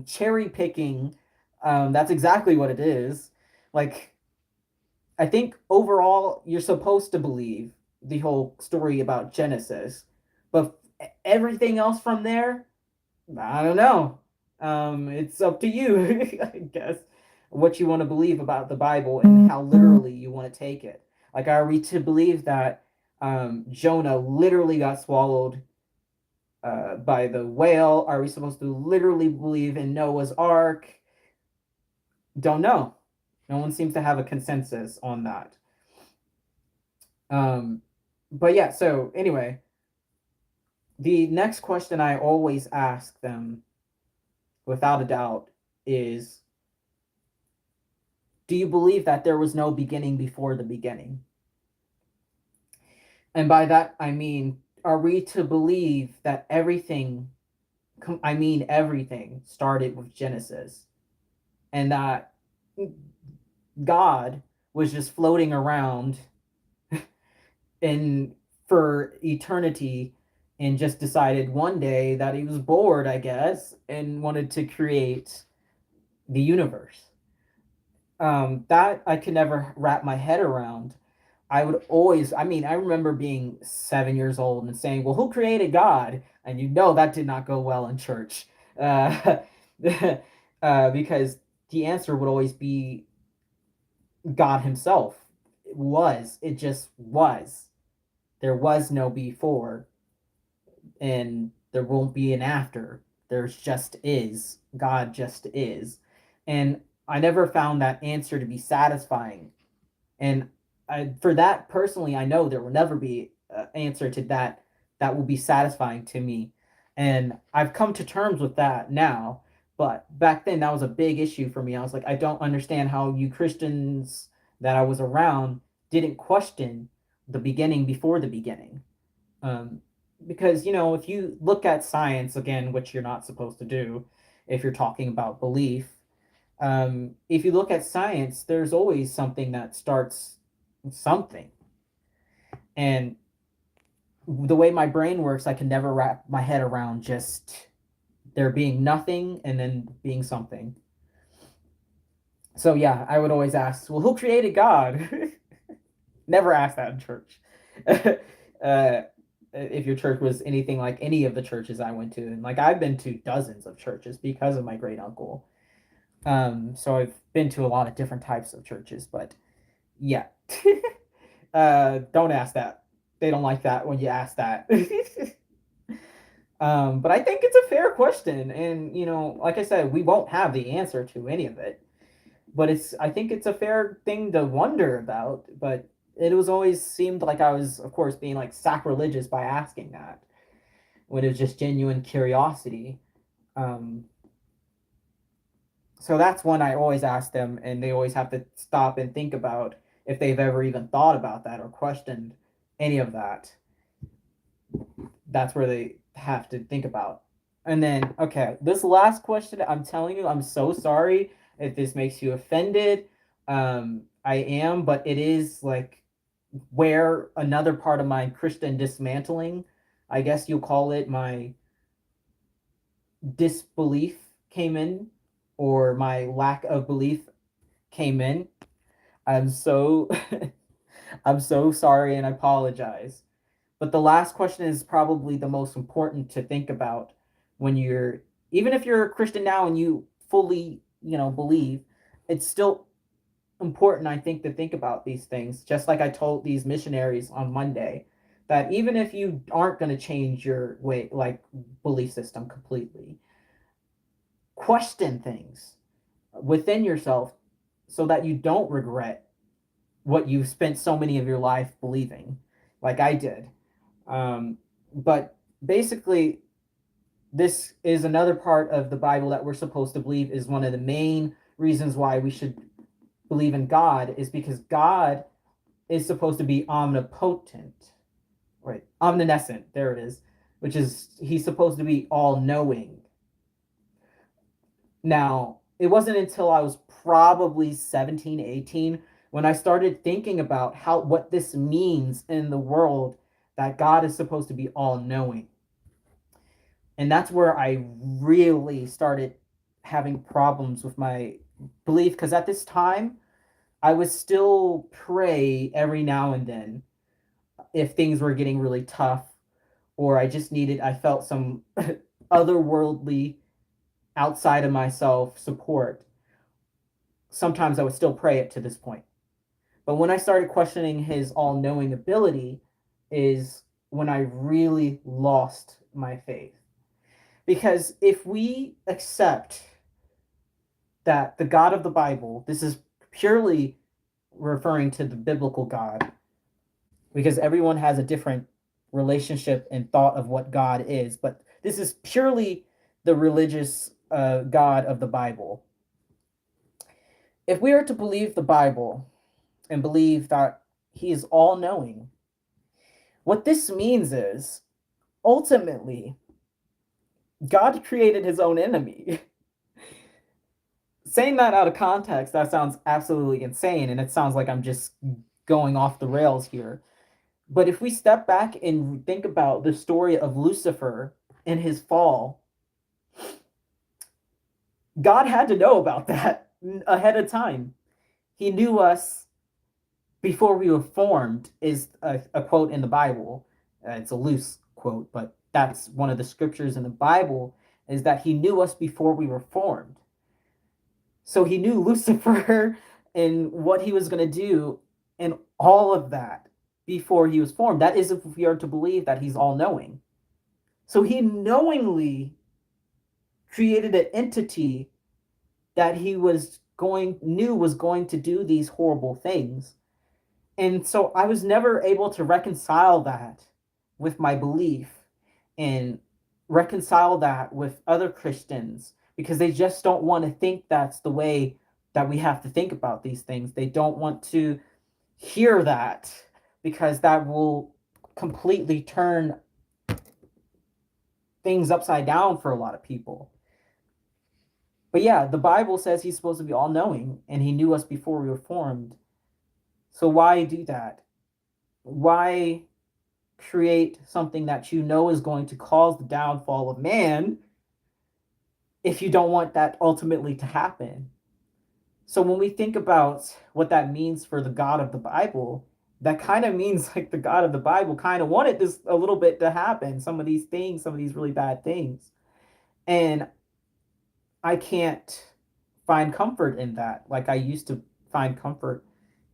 cherry picking. That's exactly what it is. Like, I think overall you're supposed to believe the whole story about Genesis, but everything else from there, I don't know. It's up to you, I guess, what you want to believe about the Bible and how literally you want to take it. Like, are we to believe that Jonah literally got swallowed by the whale? Are we supposed to literally believe in Noah's Ark? Don't know. No one seems to have a consensus on that. Um, but yeah, so anyway, the next question I always ask them, without a doubt, is do you believe that there was no beginning before the beginning? And by that, I mean, are we to believe that everything, I mean, everything started with Genesis and that God was just floating around in for eternity and just decided one day that he was bored, I guess, and wanted to create the universe. That I could never wrap my head around. I would always, I mean, I remember being 7 years old and saying, well, who created God? And you know that did not go well in church. Uh, because the answer would always be God Himself. It was. It just was. There was no before, and there won't be an after. There's just is. God just is. And I never found that answer to be satisfying. And for that personally, I know there will never be an answer to that that will be satisfying to me. And I've come to terms with that now. But back then, that was a big issue for me. I was like, I don't understand how you Christians that I was around didn't question the beginning before the beginning. Um, because, you know, if you look at science, again, which you're not supposed to do if you're talking about belief, if you look at science, there's always something that starts something. And the way my brain works, I can never wrap my head around just there being nothing and then being something. So yeah, I would always ask, well, who created God? Never ask that in church. If your church was anything like any of the churches I went to, and like I've been to dozens of churches because of my great uncle. So I've been to a lot of different types of churches, but yeah. Don't ask that. They don't like that when you ask that. But I think it's a fair question, and like I said, we won't have the answer to any of it. But I think it's a fair thing to wonder about. But it was always seemed like I was, of course, being like sacrilegious by asking that when it was just genuine curiosity. Um, so that's one I always ask them, and they always have to stop and think about if they've ever even thought about that or questioned any of that. That's where they have to think about. And then, okay, this last question, I'm telling you, I'm so sorry if this makes you offended. I am, but it is like where another part of my Christian dismantling, I guess you'll call it, my disbelief came in, or my lack of belief came in. I'm so I'm so sorry and I apologize. But the last question is probably the most important to think about when you're, even if you're a Christian now and you fully, believe, it's still important, I think, to think about these things. Just like I told these missionaries on Monday, that even if you aren't going to change your way, like belief system completely, question things within yourself so that you don't regret what you've spent so many of your life believing, like I did. But basically, this is another part of the Bible that we're supposed to believe is one of the main reasons why we should believe in God, is because God is supposed to be omnipotent, right? Omniscient, there it is, which is he's supposed to be all knowing. Now, it wasn't until I was probably 17, 18 when I started thinking about how what this means in the world, that God is supposed to be all knowing. And that's where I really started having problems with my belief, because at this time I would still pray every now and then if things were getting really tough, or I felt some otherworldly, outside of myself support. Sometimes I would still pray it to this point. But when I started questioning his all knowing ability, is when I really lost my faith. Because if we accept that the God of the Bible, this is purely referring to the biblical God, because everyone has a different relationship and thought of what God is, but this is purely the religious God of the Bible. If we are to believe the Bible and believe that he is all knowing, what this means is ultimately God created his own enemy. Saying that out of context, that sounds absolutely insane, and it sounds like I'm just going off the rails here. But if we step back and think about the story of Lucifer and his fall, God had to know about that ahead of time. He knew us before we were formed, is a quote in the Bible. It's a loose quote, but that's one of the scriptures in the Bible, is that he knew us before we were formed. So he knew Lucifer and what he was going to do and all of that before he was formed. That is if we are to believe that he's all knowing. So he knowingly created an entity that he knew was going to do these horrible things. And so I was never able to reconcile that with my belief and reconcile that with other Christians, because they just don't want to think that's the way that we have to think about these things. They don't want to hear that, because that will completely turn things upside down for a lot of people. But yeah, the Bible says he's supposed to be all knowing and he knew us before we were formed. So why do that? Why create something that you know is going to cause the downfall of man if you don't want that ultimately to happen? So when we think about what that means for the God of the Bible, that kind of means like the God of the Bible kind of wanted this a little bit to happen, some of these things, some of these really bad things. And I can't find comfort in that like I used to find comfort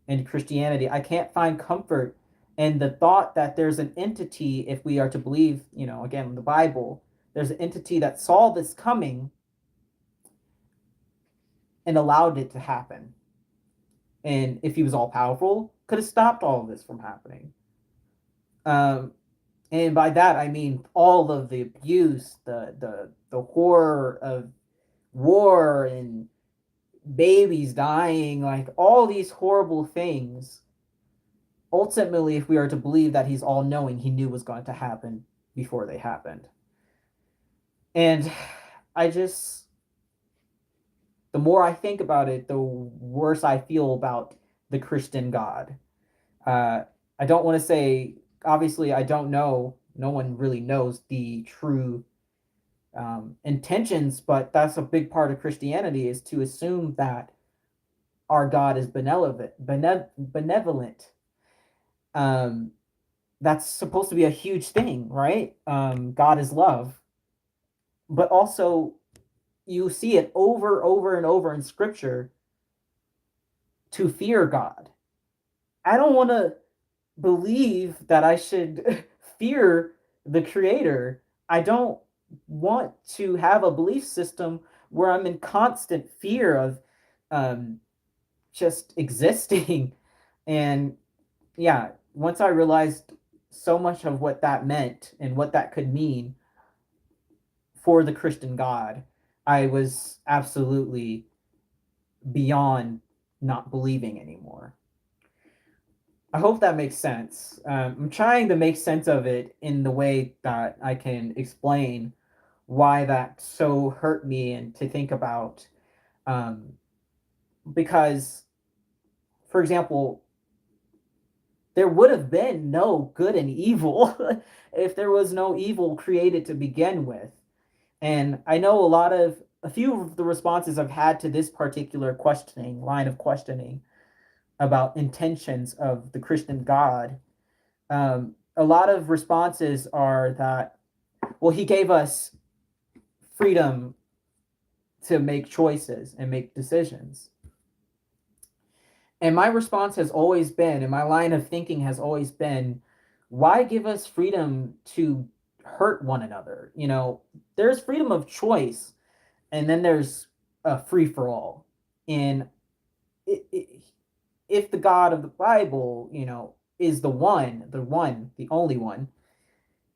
in Christianity. I can't find comfort in the thought that there's an entity, if we are to believe, again, the Bible, There's an entity that saw this coming and allowed it to happen. And if he was all powerful, could have stopped all of this from happening. Um, and by that I mean all of the abuse, the horror of war and babies dying, like all these horrible things. Ultimately, if we are to believe that he's all knowing, he knew was going to happen before they happened. And I just, the more I think about it, the worse I feel about the Christian God. Uh, I don't want to say, obviously, I don't know. No one really knows the true intentions, but that's a big part of Christianity is to assume that our God is benevolent. Um, that's supposed to be a huge thing, right? God is love, but also you see it over and over in Scripture to fear God. I don't want to believe that I should fear the Creator. I don't want to have a belief system where I'm in constant fear of um, just existing. And yeah, once I realized so much of what that meant and what that could mean for the Christian God, I was absolutely beyond not believing anymore. I hope that makes sense. I'm trying to make sense of it in the way that I can explain why that so hurt me and to think about. Um, because, for example, there would have been no good and evil if there was no evil created to begin with. And I know a few of the responses I've had to this particular questioning, line of questioning about intentions of the Christian God. A lot of responses are that, well, he gave us freedom to make choices and make decisions. And my response has always been, and my line of thinking has always been, why give us freedom to hurt one another? You know, there's freedom of choice, and then there's a free for all. And if the God of the Bible, you know, is the only one,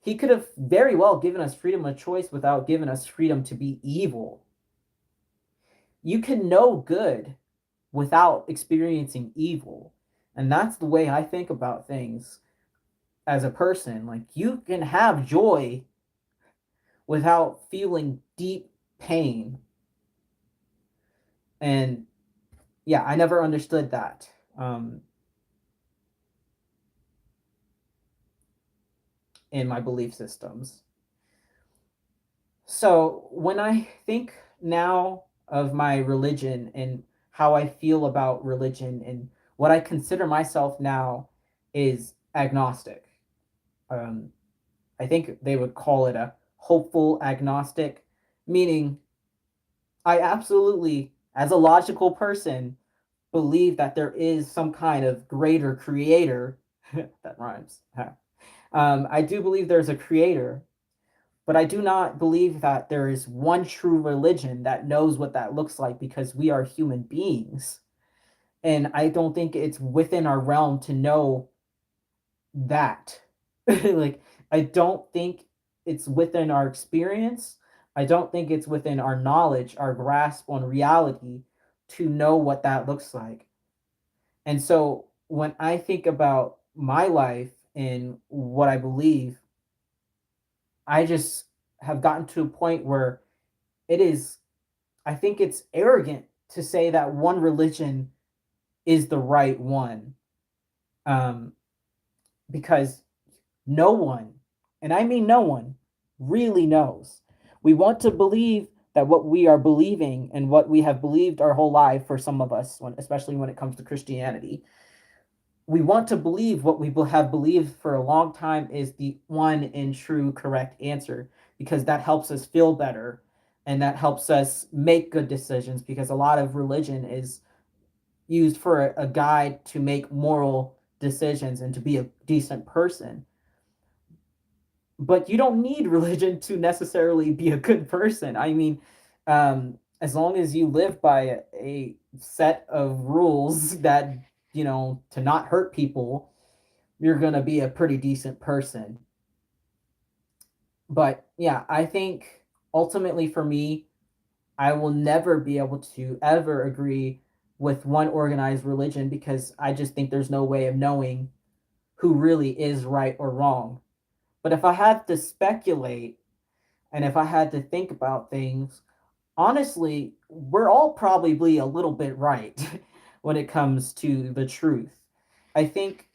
he could have very well given us freedom of choice without giving us freedom to be evil. You can know good without experiencing evil. And that's the way I think about things as a person. Like, you can have joy without feeling deep pain. And yeah, I never understood that. In my belief systems. So when I think now of my religion and how I feel about religion and what I consider myself now is agnostic. Um, I think they would call it a hopeful agnostic, meaning I absolutely, as a logical person, believe that there is some kind of greater creator. That rhymes. I do believe there's a creator, but I do not believe that there is one true religion that knows what that looks like because we are human beings. And I don't think it's within our realm to know that. Like, I don't think it's within our experience. I don't think it's within our knowledge, our grasp on reality to know what that looks like. And so when I think about my life and what I believe, I just have gotten to a point where it is, I think it's arrogant to say that one religion is the right one. Um, because no one, and I mean no one, really knows. We want to believe that what we are believing and what we have believed our whole life for some of us, especially when it comes to Christianity, we want to believe what we have believed for a long time is the one and true correct answer because that helps us feel better and that helps us make good decisions because a lot of religion is used for a guide to make moral decisions and to be a decent person. but you don't need religion to necessarily be a good person. I mean, as long as you live by a set of rules that, to not hurt people, you're going to be a pretty decent person. But yeah, I think ultimately for me, I will never be able to ever agree with one organized religion because I just think there's no way of knowing who really is right or wrong. But if I had to speculate and if I had to think about things, honestly, we're all probably a little bit right when it comes to the truth. I think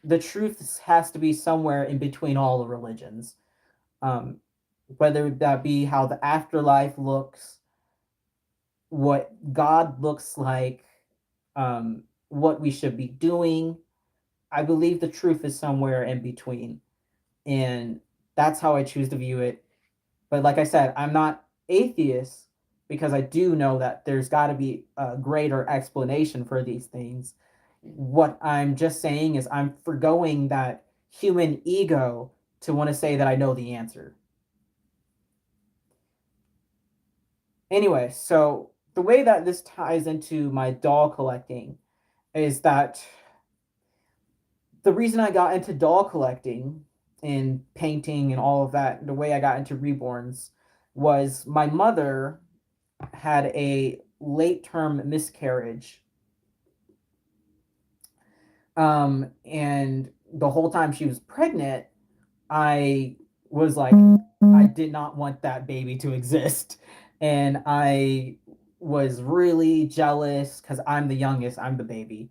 the truth has to be somewhere in between all the religions, um, whether that be how the afterlife looks, what God looks like, what we should be doing. I believe the truth is somewhere in between. And that's how I choose to view it. But like I said, I'm not atheist because I do know that there's got to be a greater explanation for these things. What I'm just saying is I'm forgoing that human ego to want to say that I know the answer. Anyway, so the way that this ties into my doll collecting is that the reason I got into doll collecting and painting and all of that, the way I got into reborns, was my mother had a late term miscarriage. And the whole time she was pregnant, I was like, I did not want that baby to exist. And I was really jealous because I'm the youngest, I'm the baby.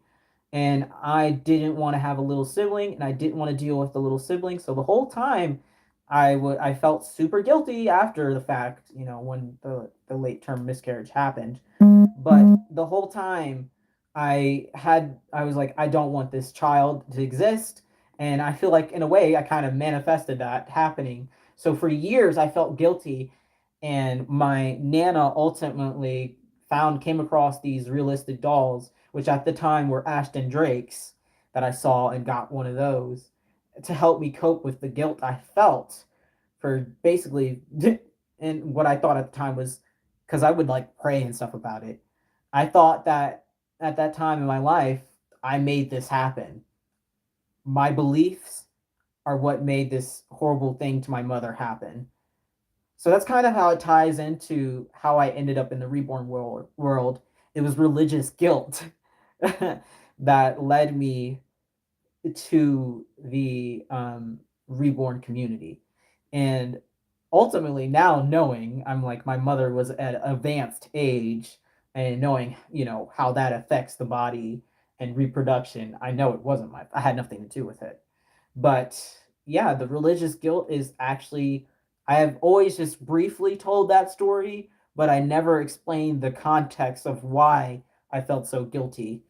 And I didn't want to have a little sibling and I didn't want to deal with the little sibling. So the whole time I felt super guilty after the fact, when the late term miscarriage happened. But the whole time I was like, I don't want this child to exist. And I feel like in a way I kind of manifested that happening. So for years I felt guilty, and my nana ultimately came across these realistic dolls, which at the time were Ashton Drake's, that I saw and got one of those to help me cope with the guilt I felt for basically and what I thought at the time was, because I would like pray and stuff about it. I thought that at that time in my life, I made this happen. My beliefs are what made this horrible thing to my mother happen. So that's kind of how it ties into how I ended up in the reborn world. It was religious guilt that led me to the reborn community. And ultimately, now knowing I'm like, my mother was at advanced age, and knowing, how that affects the body and reproduction, I know it wasn't I had nothing to do with it. But yeah, the religious guilt is actually, I have always just briefly told that story, but I never explained the context of why I felt so guilty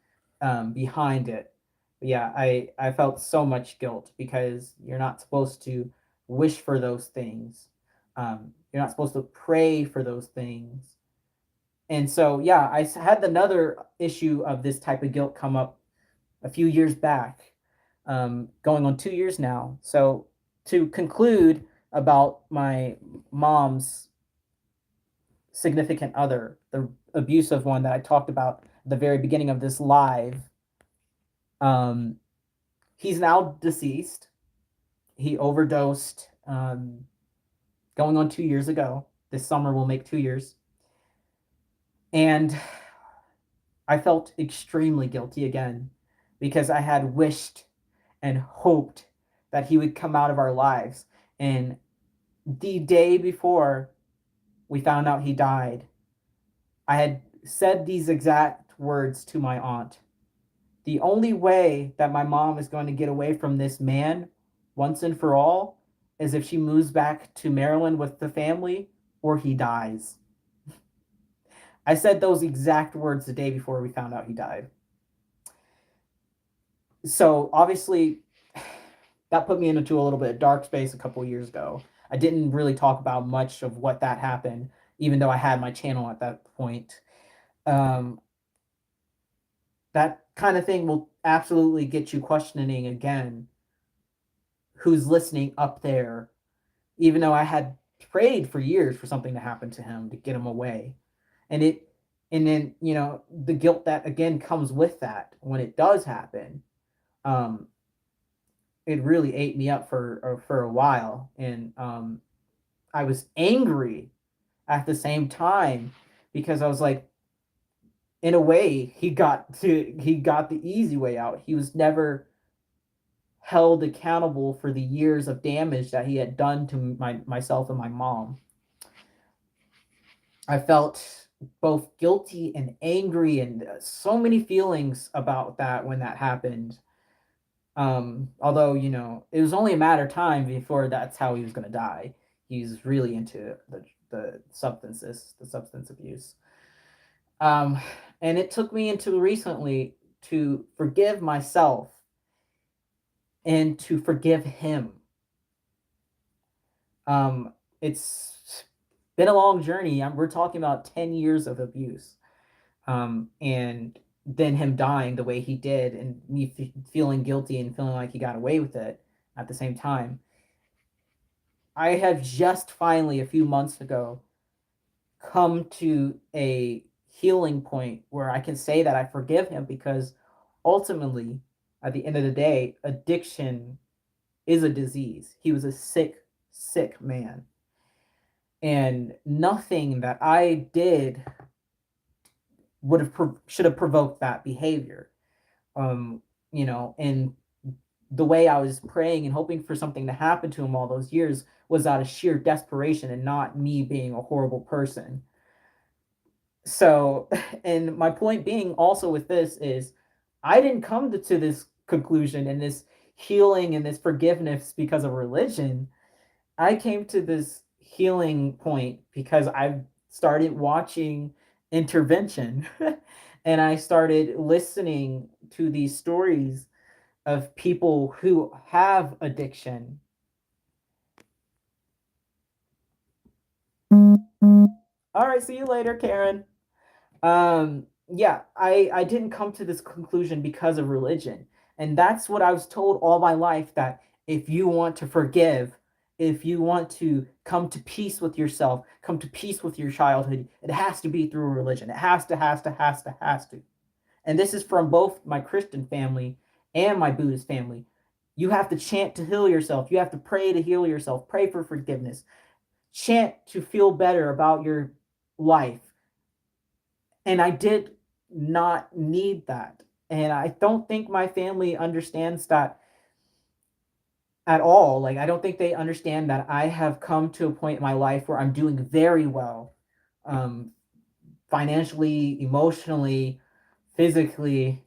behind it. But yeah, I felt so much guilt because you're not supposed to wish for those things. You're not supposed to pray for those things. And so, yeah, I had another issue of this type of guilt come up a few years back, going on 2 years now. So, to conclude about my mom's significant other, the abusive one that I talked about at the very beginning of this live, um, he's now deceased. He overdosed going on 2 years ago. This summer will make 2 years. And I felt extremely guilty again because I had wished and hoped that he would come out of our lives. And the day before we found out he died, I had said these exact words to my aunt. The only way that my mom is going to get away from this man once and for all is if she moves back to Maryland with the family or he dies. I said those exact words the day before we found out he died. So obviously, that put me into a little bit of dark space a couple of years ago. I didn't really talk about much of what that happened, even though I had my channel at that point. Um, that kind of thing will absolutely get you questioning again who's listening up there even though I had prayed for years for something to happen to him to get him away. And it and then, the guilt that again comes with that when it does happen, um it really ate me up for a while. And I was angry at the same time because I was like, in a way, he got the easy way out. He was never held accountable for the years of damage that he had done to myself and my mom. I felt both guilty and angry and so many feelings about that when that happened. Although, it was only a matter of time before that's how he was going to die. He's really into the substance abuse. Um, and it took me into recently to forgive myself and to forgive him. It's been a long journey. We're talking about 10 years of abuse. And then him dying the way he did, and me feeling guilty and feeling like he got away with it at the same time. I have just finally, a few months ago, come to a healing point where I can say that I forgive him because ultimately, at the end of the day, addiction is a disease. He was a sick, sick man. And nothing that I did should have provoked that behavior. Um, and the way I was praying and hoping for something to happen to him all those years was out of sheer desperation and not me being a horrible person. So, and my point being also with this is I didn't come to this conclusion and this healing and this forgiveness because of religion. I came to this healing point because I started watching intervention and I started listening to these stories of people who have addiction. All right, see you later, Karen. Yeah, I didn't come to this conclusion because of religion. And that's what I was told all my life, that if you want to forgive, if you want to come to peace with yourself, come to peace with your childhood, it has to be through religion. It has to. And this is from both my Christian family and my Buddhist family. You have to chant to heal yourself. You have to pray to heal yourself. Pray for forgiveness. Chant to feel better about your life. And I did not need that. And I don't think my family understands that at all. Like, I don't think they understand that I have come to a point in my life where I'm doing very well, um, financially, emotionally, physically.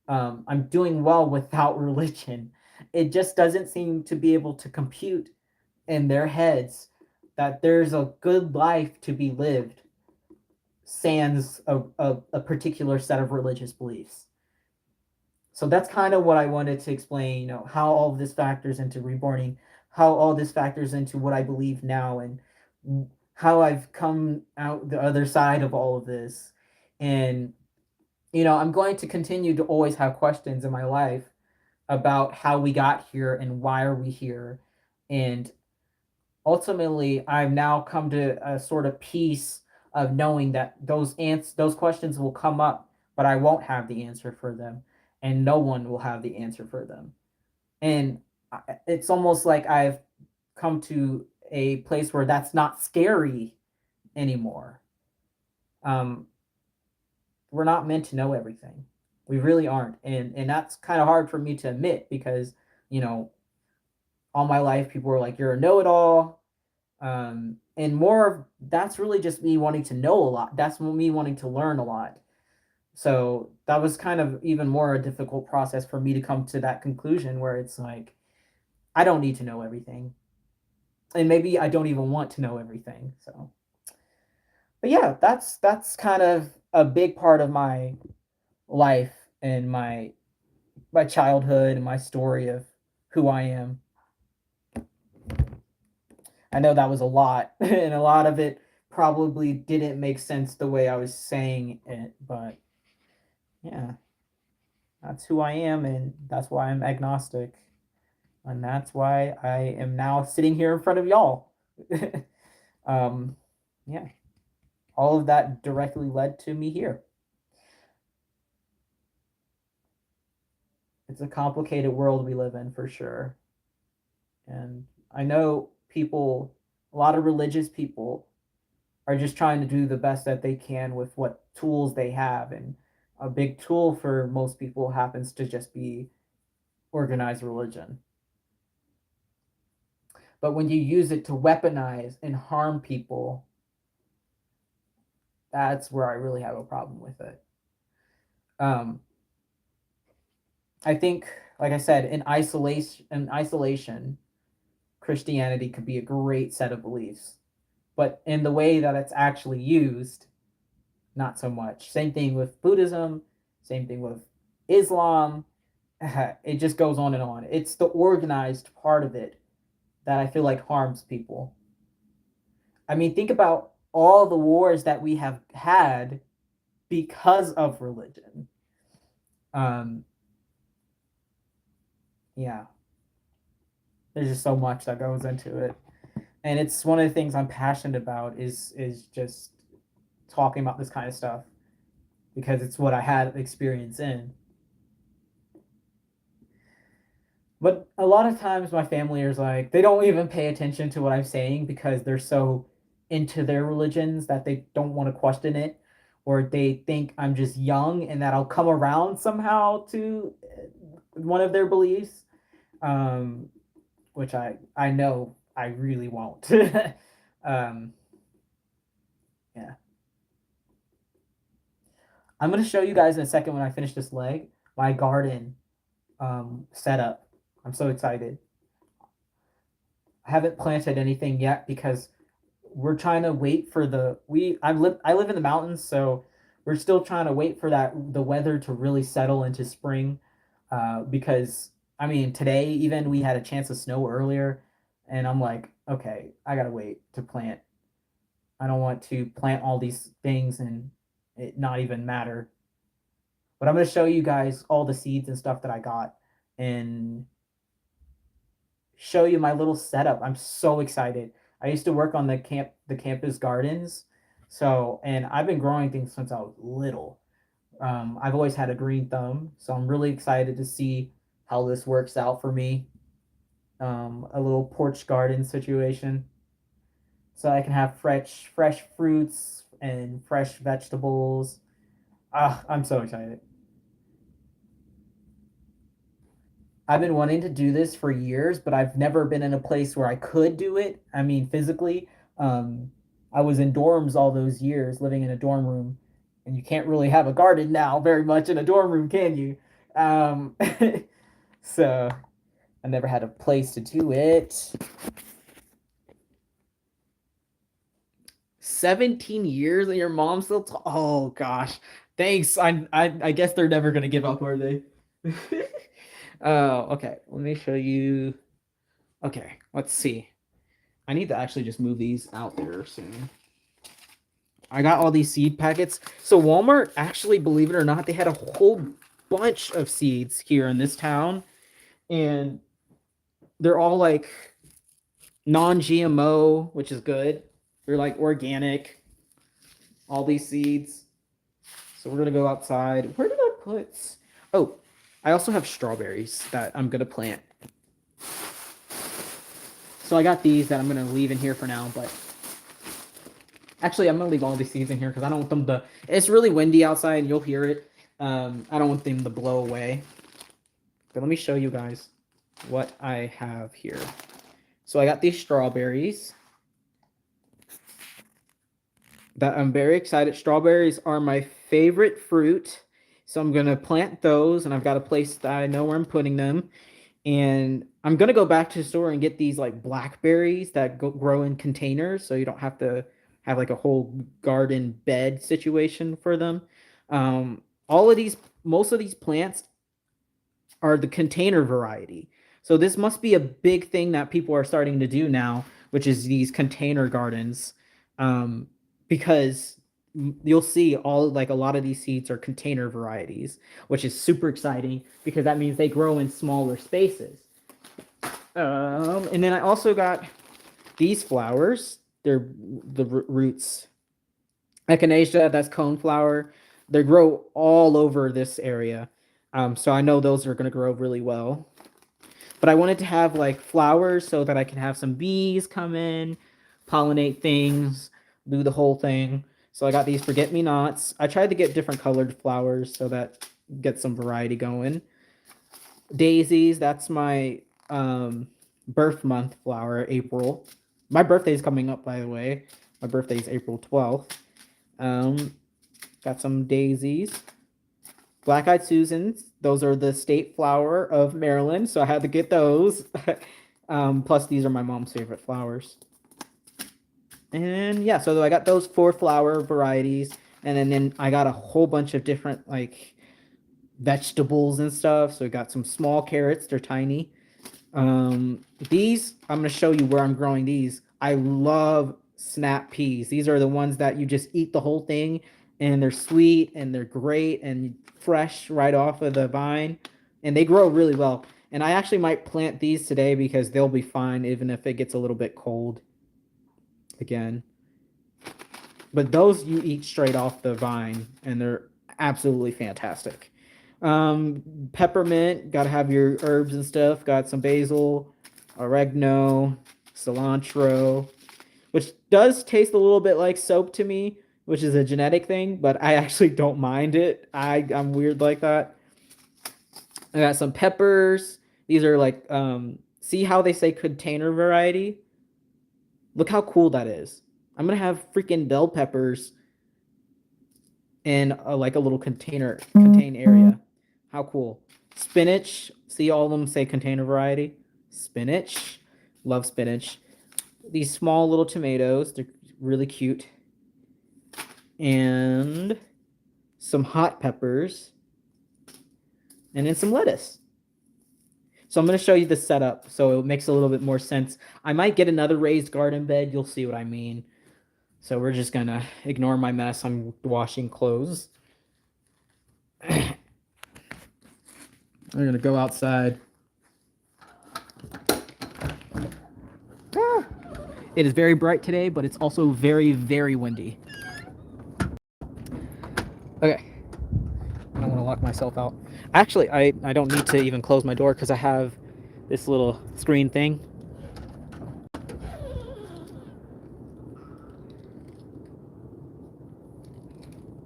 I'm doing well without religion. It just doesn't seem to be able to compute in their heads that there's a good life to be lived sans a particular set of religious beliefs. So that's kind of what I wanted to explain, how all of this factors into reborning, how all this factors into what I believe now, and how I've come out the other side of all of this. And, I'm going to continue to always have questions in my life about how we got here and why are we here. And ultimately, I've now come to a sort of peace of knowing that those questions will come up, but I won't have the answer for them, and no one will have the answer for them. And it's almost like I've come to a place where that's not scary anymore. Um, we're not meant to know everything. We really aren't, and that's kind of hard for me to admit because you know all my life people were like, "You're a know-it-all." And more of that's really just me wanting to know a lot. That's me wanting to learn a lot. So that was kind of even more a difficult process for me to come to that conclusion where it's like, I don't need to know everything. And maybe I don't even want to know everything. So, but yeah, that's kind of a big part of my life and my childhood and my story of who I am. I know that was a lot, and a lot of it probably didn't make sense the way I was saying it, but yeah, that's who I am, and that's why I'm agnostic, and that's why I am now sitting here in front of y'all. um, yeah, all of that directly led to me here. It's a complicated world we live in for sure. And I know people, a lot of religious people, are just trying to do the best that they can with what tools they have. And a big tool for most people happens to just be organized religion. But when you use it to weaponize and harm people, that's where I really have a problem with it. Um, I think, like I said, in isolation, Christianity could be a great set of beliefs. But in the way that it's actually used, not so much. Same thing with Buddhism, same thing with Islam. It just goes on and on. It's the organized part of it that I feel like harms people. I mean, think about all the wars that we have had because of religion. Um, yeah, there's just so much that goes into it, and it's one of the things I'm passionate about is just talking about this kind of stuff because it's what I had experience in. But a lot of times my family is like they don't even pay attention to what I'm saying because they're so into their religions that they don't want to question it, or they think I'm just young and that I'll come around somehow to one of their beliefs, um, which I know I really won't. um, yeah, I'm gonna show you guys in a second when I finish this leg my garden setup. I'm so excited. I haven't planted anything yet because we're trying to wait for I live in the mountains, so we're still trying to wait for that the weather to really settle into spring. Because I mean today even we had a chance of snow earlier, and I'm like, okay, I gotta wait to plant. I don't want to plant all these things and it not even matter. But I'm gonna show you guys all the seeds and stuff that I got and show you my little setup. I'm so excited. I used to work on the campus gardens. So, and I've been growing things since I was little. I've always had a green thumb, so I'm really excited to see how this works out for me. A little porch garden situation, so I can have fresh fruits and fresh vegetables. Ah, I'm so excited. I've been wanting to do this for years, but I've never been in a place where I could do it. I mean, physically. Um, I was in dorms all those years, living in a dorm room, and you can't really have a garden now very much in a dorm room, can you? Um, so I never had a place to do it. 17 years and your mom still. Oh gosh, thanks. I guess they're never gonna give up, are they? Oh, okay. Let me show you. Okay, let's see. I need to actually just move these out there soon. I got all these seed packets. So Walmart, actually, believe it or not, they had a whole bunch of seeds here in this town, and they're all like non-GMO, which is good. They're like organic. All these seeds. So we're gonna go outside. Where did I put? Oh, I also have strawberries that I'm gonna plant. So I got these that I'm gonna leave in here for now, but actually, I'm gonna leave all these seeds in here because I don't want them to. It's really windy outside, and you'll hear it. I don't want them to blow away. But let me show you guys what I have here. So I got these strawberries that I'm very excited. Strawberries are my favorite fruit, so I'm gonna plant those, and I've got a place that I know where I'm putting them. And I'm gonna go back to the store and get these like blackberries that grow in containers, so you don't have to have like a whole garden bed situation for them. All of these, most of these plants are the container variety. So this must be a big thing that people are starting to do now, which is these container gardens, um, because you'll see all like a lot of these seeds are container varieties, which is super exciting because that means they grow in smaller spaces. And then I also got these flowers, they're the roots. Echinacea, that's coneflower. They grow all over this area. So I know those are going to grow really well. But I wanted to have like flowers so that I can have some bees come in, pollinate things, do the whole thing. So I got these forget me nots. I tried to get different colored flowers so that get some variety going. Daisies, that's my birth month flower, April. My birthday's coming up, by the way. My birthday's April 12th. Um, got some daisies. Black-eyed Susans, those are the state flower of Maryland, so I had to get those. Plus, these are my mom's favorite flowers. And yeah, so I got those 4 flower varieties, and then I got a whole bunch of different like vegetables and stuff. So I got some small carrots, they're tiny. These, I'm going to show you where I'm growing these. I love snap peas. These are the ones that you just eat the whole thing, and they're sweet and they're great and fresh right off of the vine, and they grow really well. And I actually might plant these today because they'll be fine even if it gets a little bit cold again. But those you eat straight off the vine, and they're absolutely fantastic. Peppermint, gotta have your herbs and stuff. Got some basil, oregano, cilantro, which does taste a little bit like soap to me, which is a genetic thing, but I actually don't mind it. I'm weird like that. I got some peppers. These are like see how they say container variety? Look how cool that is. I'm gonna have freaking bell peppers in like a little contained area. How cool. Spinach. See all of them say container variety. Spinach. Love spinach. These small little tomatoes. They're really cute. And some hot peppers. And then some lettuce. So I'm going to show you the setup so it makes a little bit more sense. I might get another raised garden bed. You'll see what I mean. So we're just going to ignore my mess. I'm washing clothes. I'm going to go outside. It is very bright today, but it's also very, very windy. Okay. I don't want to lock myself out. Actually, I don't need to even close my door because I have this little screen thing.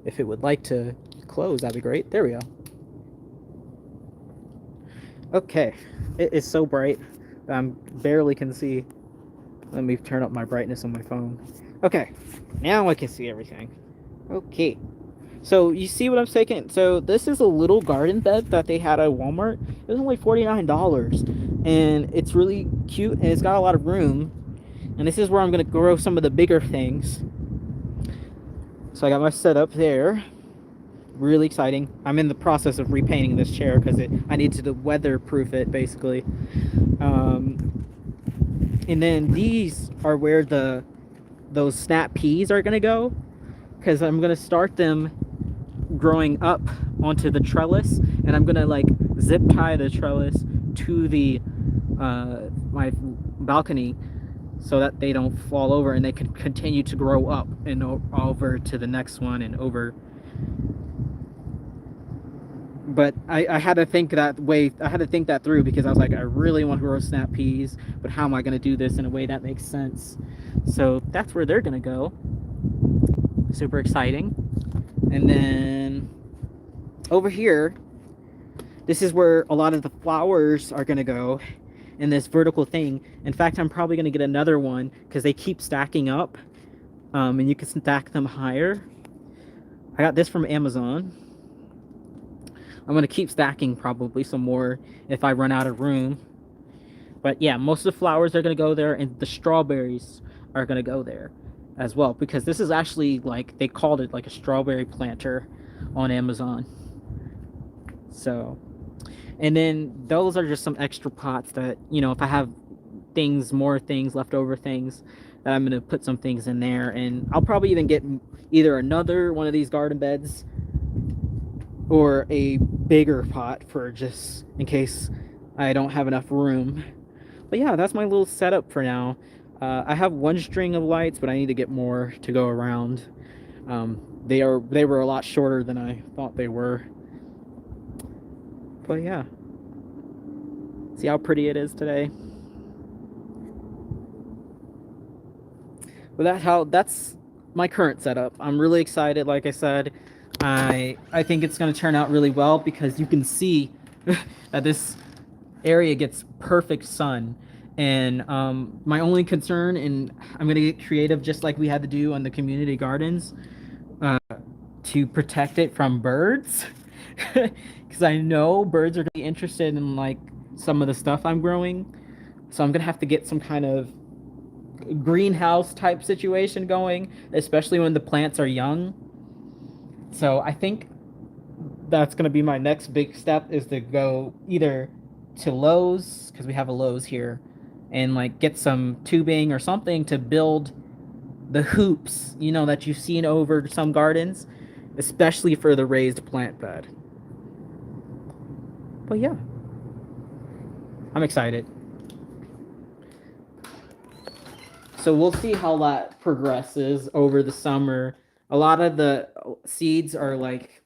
If it would like to close, that'd be great. There we go. Okay. It is so bright. I barely can see. Let me turn up my brightness on my phone. Okay. Now I can see everything. Okay. So you see what I'm saying? So this is a little garden bed that they had at Walmart. It was only $49, and it's really cute, and it's got a lot of room. And this is where I'm gonna grow some of the bigger things. So I got my setup there. Really exciting. I'm in the process of repainting this chair because I need to weatherproof it basically. And then these are where those snap peas are gonna go, because I'm gonna start them growing up onto the trellis, and I'm gonna like zip tie the trellis to the my balcony so that they don't fall over and they can continue to grow up and over to the next one and over. But I had to think that way. I had to think that through because I was like, I really want to grow snap peas, but how am I going to do this in a way that makes sense? So that's where they're going to go. Super exciting. And then over here, this is where a lot of the flowers are going to go in this vertical thing. In fact, I'm probably going to get another one because they keep stacking up, and you can stack them higher. I got this from Amazon. I'm going to keep stacking probably some more if I run out of room. But yeah, most of the flowers are going to go there, and the strawberries are going to go there as well, because this is actually like, they called it like a strawberry planter on Amazon. So, and then those are just some extra pots that, you know, if I have more things, leftover things, that I'm going to put some things in there. And I'll probably even get either another one of these garden beds or a bigger pot for just in case I don't have enough room. But yeah, that's my little setup for now. I have one string of lights, but I need to get more to go around. They were a lot shorter than I thought they were. But yeah, see how pretty it is today. But that's my current setup. I'm really excited. Like I said, I think it's going to turn out really well because you can see that this area gets perfect sun. And my only concern, and I'm going to get creative just like we had to do on the community gardens, uh, to protect it from birds. Because I know birds are going to be interested in like some of the stuff I'm growing. So I'm going to have to get some kind of greenhouse type situation going, especially when the plants are young. So I think that's going to be my next big step is to go either to Lowe's because we have a Lowe's here and like get some tubing or something to build the hoops, you know, that you've seen over some gardens, especially for the raised plant bed. But yeah, I'm excited. So we'll see how that progresses over the summer. A lot of the seeds are like,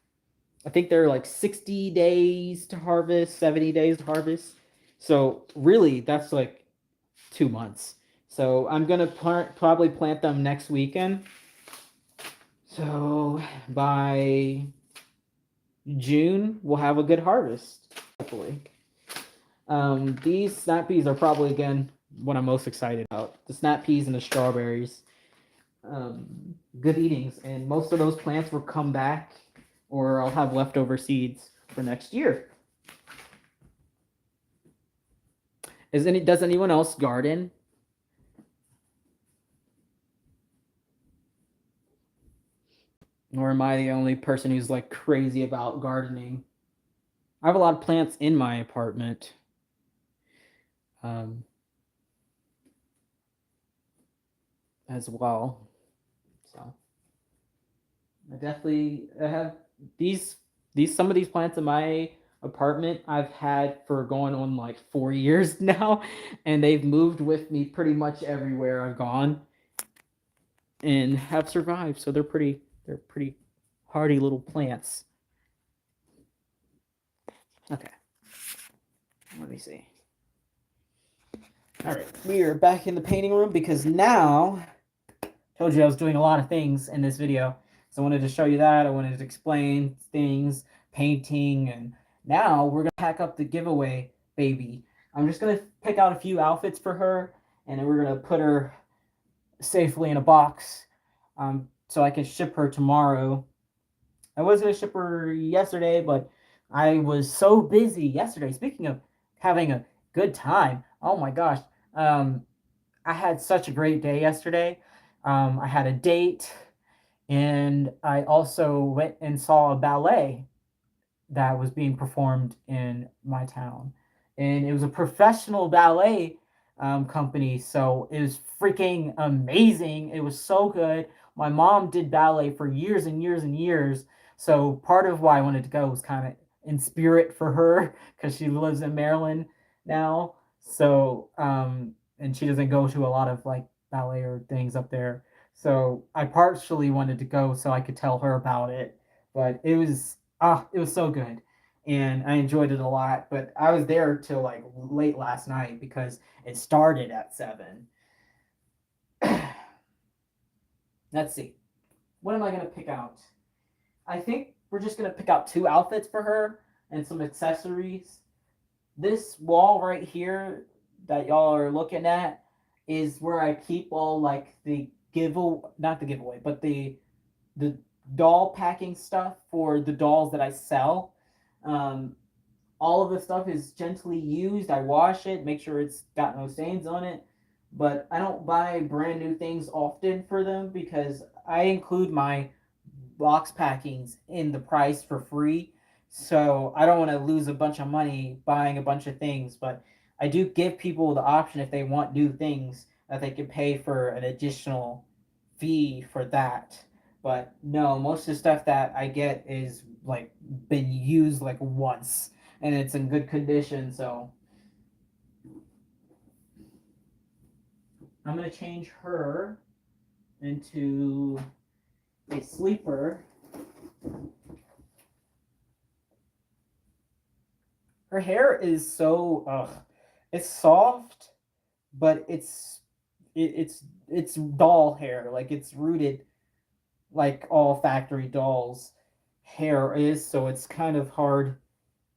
I think they're like 60 days to harvest, 70 days to harvest. So really, that's like 2 months. So I'm gonna probably plant them next weekend. So by June, we'll have a good harvest, hopefully. These snap peas are probably again what I'm most excited about. The snap peas and the strawberries. Good eatings, and most of those plants will come back, or I'll have leftover seeds for next year. Does anyone else garden? Or am I the only person who's like crazy about gardening? I have a lot of plants in my apartment. Um, as well. So I have these some of these plants in my apartment I've had for going on like 4 years now, and they've moved with me pretty much everywhere I've gone and have survived. So they're pretty hardy little plants. Okay, let me see. All right, we are back in the painting room because now told you I was doing a lot of things in this video. So I wanted to show you that. I wanted to explain things, painting, and now we're gonna pack up the giveaway baby. I'm just gonna pick out a few outfits for her, and then we're gonna put her safely in a box, so I can ship her tomorrow. I was gonna ship her yesterday, but I was so busy yesterday. Speaking of having a good time, oh my gosh, um, I had such a great day yesterday. I had a date, and I also went and saw a ballet that was being performed in my town. And it was a professional ballet company. So it was freaking amazing. It was so good. My mom did ballet for years and years and years. So part of why I wanted to go was kind of in spirit for her because she lives in Maryland now. So, and she doesn't go to a lot of like ballet or things up there. So I partially wanted to go so I could tell her about it. But it was so good, and I enjoyed it a lot. But I was there till like late last night because it started at 7. Let's see, what am I gonna pick out? I think we're just gonna pick out two outfits for her and some accessories. This wall right here that y'all are looking at is where I keep all like the giveaway, not the giveaway, but the doll packing stuff for the dolls that I sell. Um, all of the stuff is gently used. I wash it, make sure it's got no stains on it. But I don't buy brand new things often for them because I include my box packings in the price for free. So I don't want to lose a bunch of money buying a bunch of things. But I do give people the option if they want new things that they can pay for an additional fee for that. But no, most of the stuff that I get is like been used like once and it's in good condition. So I'm gonna change her into a sleeper. Her hair is so it's soft, but it's doll hair. Like it's rooted like all factory dolls hair is, so it's kind of hard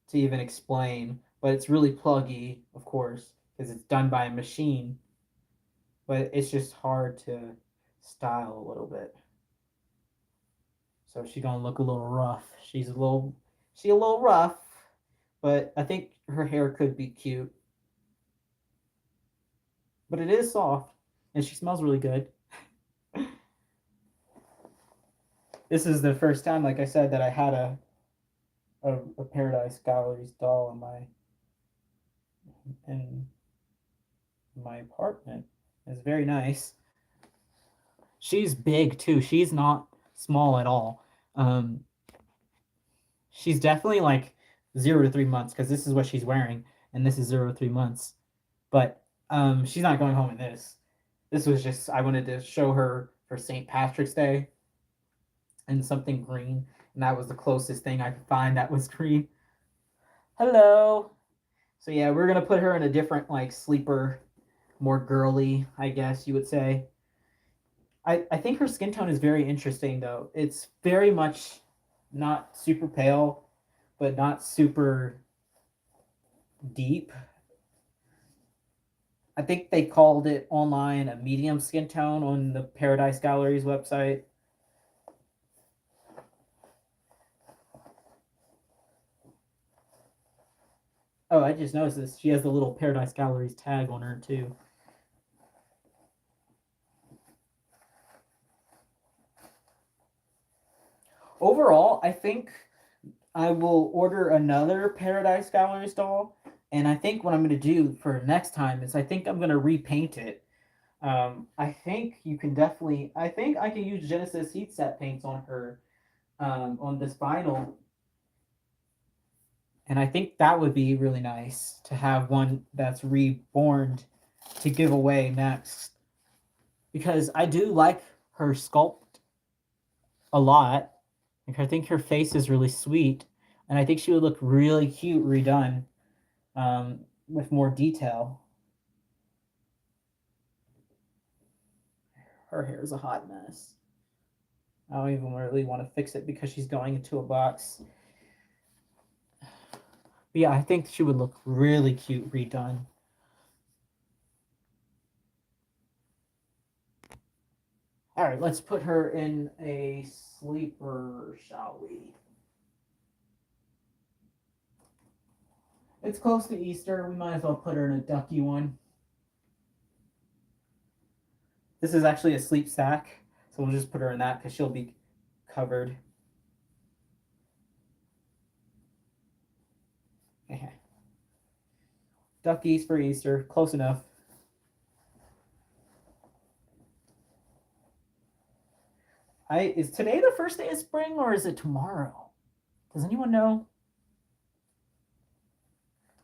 to even explain, but it's really pluggy, of course, because it's done by a machine, but it's just hard to style a little bit. So she's gonna look a little rough. She a little rough, but I think her hair could be cute. But it is soft, and she smells really good. This is the first time, like I said, that I had a Paradise Galleries doll in my apartment. It's very nice. She's big too. She's not small at all. Um, she's definitely like 0 to 3 months because this is what she's wearing, and this is 0 to 3 months. But she's not going home in this. This was just I wanted to show her for St. Patrick's Day and something green, and that was the closest thing I could find that was green. Hello. So yeah, we're gonna put her in a different like sleeper, more girly, I guess you would say. I think her skin tone is very interesting though. It's very much not super pale, but not super deep. I think they called it online a medium skin tone on the Paradise Galleries website. Oh, I just noticed this. She has the little Paradise Galleries tag on her too. Overall, I think I will order another Paradise Galleries doll, and I think what I'm going to do for next time is I think I'm going to repaint it. I think you can definitely. I think I can use Genesis heat set paints on her on this vinyl, and I think that would be really nice to have one that's reborn to give away next because I do like her sculpt a lot. Like I think her face is really sweet, and I think she would look really cute redone with more detail. Her hair is a hot mess. I don't even really want to fix it because she's going into a box. But yeah, I think she would look really cute redone. All right, let's put her in a sleeper, shall we? It's close to Easter. We might as well put her in a ducky one. This is actually a sleep sack, so we'll just put her in that because she'll be covered. Duckies for Easter, close enough. Is today the first day of spring or is it tomorrow? Does anyone know?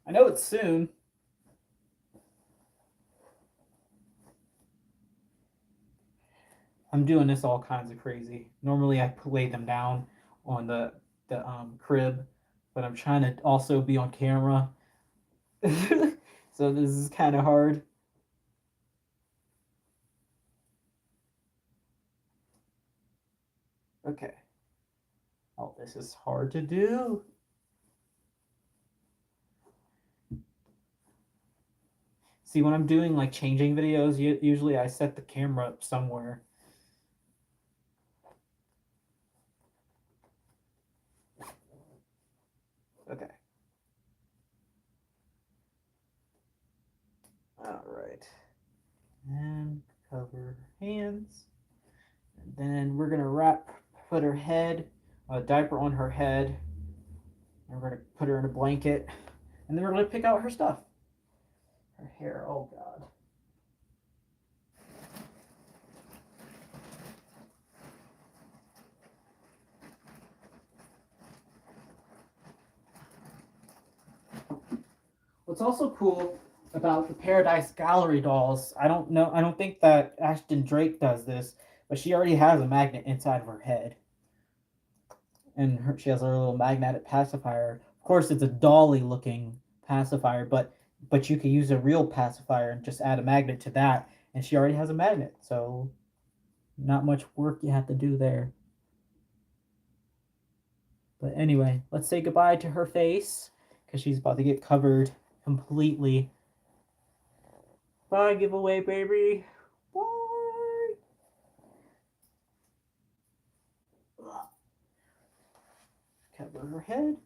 I know it's soon. I'm doing this all kinds of crazy. Normally I lay them down on the crib, but I'm trying to also be on camera. So this is kind of hard. Okay. Oh, this is hard to do. See, when I'm doing like changing videos, usually I set the camera up somewhere. Okay. All right. And cover hands. And then we're gonna put her head, a diaper on her head, and we're gonna put her in a blanket, and then we're gonna pick out her stuff. Her hair, oh god. What's also cool about the Paradise Gallery dolls. I don't know. I don't think that Ashton Drake does this, but she already has a magnet inside of her head, and she has her little magnetic pacifier. Of course, it's a dolly looking pacifier, but you can use a real pacifier and just add a magnet to that, and she already has a magnet. So not much work you have to do there. But anyway, let's say goodbye to her face because she's about to get covered completely. Bye, giveaway baby. Bye. Cover her head.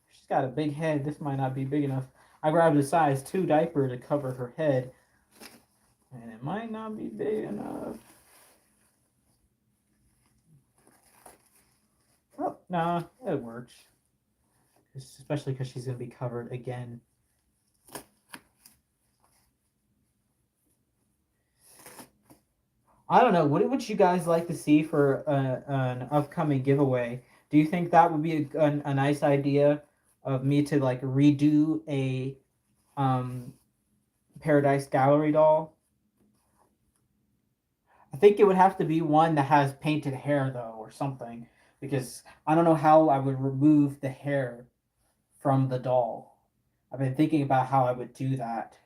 She's got a big head. This might not be big enough. I grabbed a size 2 diaper to cover her head, and it might not be big enough. Oh, nah, it works. Especially because she's going to be covered again. I don't know. What would you guys like to see for an upcoming giveaway? Do you think that would be a nice idea of me to like redo a um, Paradise Gallery doll? I think it would have to be one that has painted hair though, or something, because I don't know how I would remove the hair from the doll. I've been thinking about how I would do that.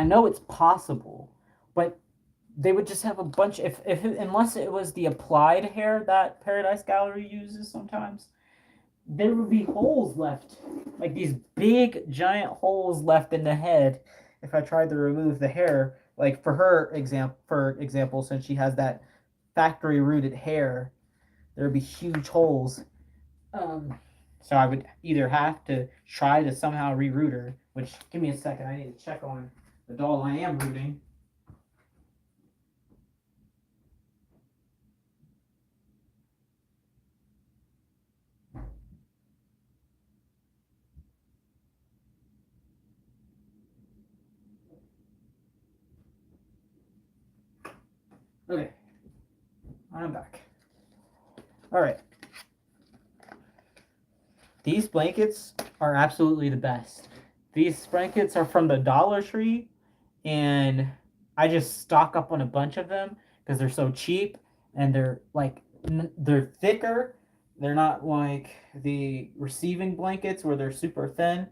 I know it's possible, but they would just have a bunch if unless it was the applied hair that Paradise Gallery uses sometimes, there would be holes left, like these big giant holes left in the head if I tried to remove the hair. Like for example, since she has that factory rooted hair, there would be huge holes. Um, so I would either have to try to somehow reroute her, which give me a second, I need to check on the doll I am rooting. Okay, I'm back. All right. These blankets are absolutely the best. These blankets are from the Dollar Tree, and I just stock up on a bunch of them because they're so cheap and they're like they're thicker. They're not like the receiving blankets where they're super thin.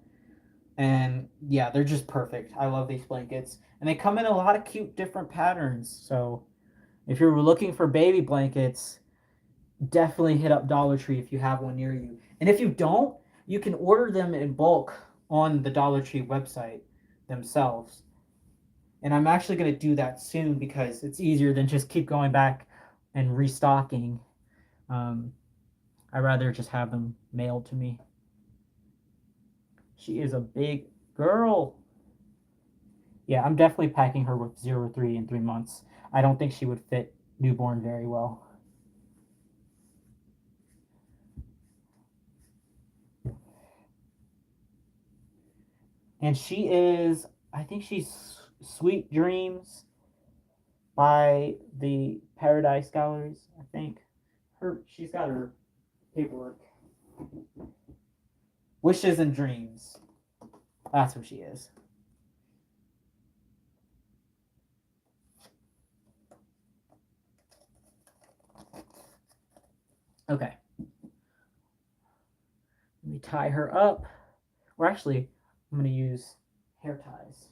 And yeah, they're just perfect. I love these blankets. And they come in a lot of cute different patterns. So if you're looking for baby blankets, definitely hit up Dollar Tree if you have one near you. And if you don't, you can order them in bulk on the Dollar Tree website themselves. And I'm actually going to do that soon because it's easier than just keep going back and restocking. Um, I'd rather just have them mailed to me. She is a big girl. Yeah, I'm definitely packing her with 0 3 in 3 months. I don't think she would fit newborn very well. And she is, I think she's Sweet Dreams by the Paradise Galleries. I think she's got her paperwork. Wishes and Dreams. That's who she is. Okay, let me tie her up. Or actually, I'm going to use hair ties.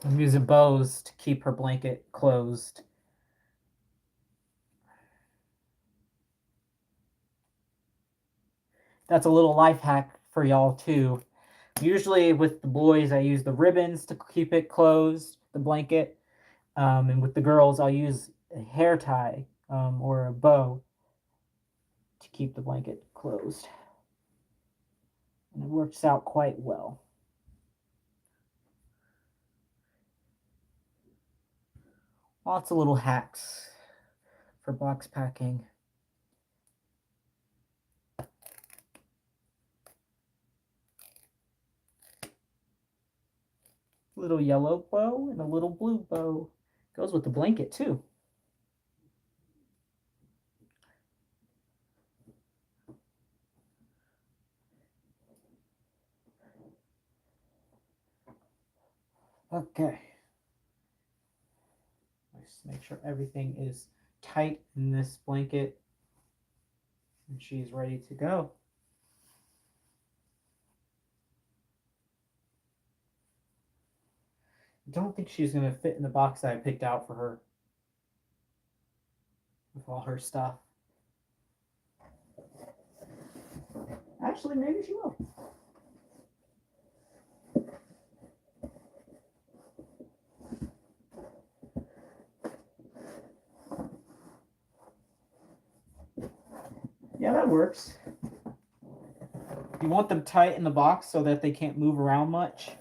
I'm using bows to keep her blanket closed. That's a little life hack for y'all too. Usually with the boys, I use the ribbons to keep it closed, the blanket. And with the girls, I'll use a hair tie or a bow to keep the blanket closed. And it works out quite well. Lots of little hacks for box packing. Little yellow bow and a little blue bow. Goes with the blanket too. Okay. Let's make sure everything is tight in this blanket. And she's ready to go. I don't think she's going to fit in the box that I picked out for her with all her stuff. Actually, maybe she will. Yeah, that works. You want them tight in the box so that they can't move around much.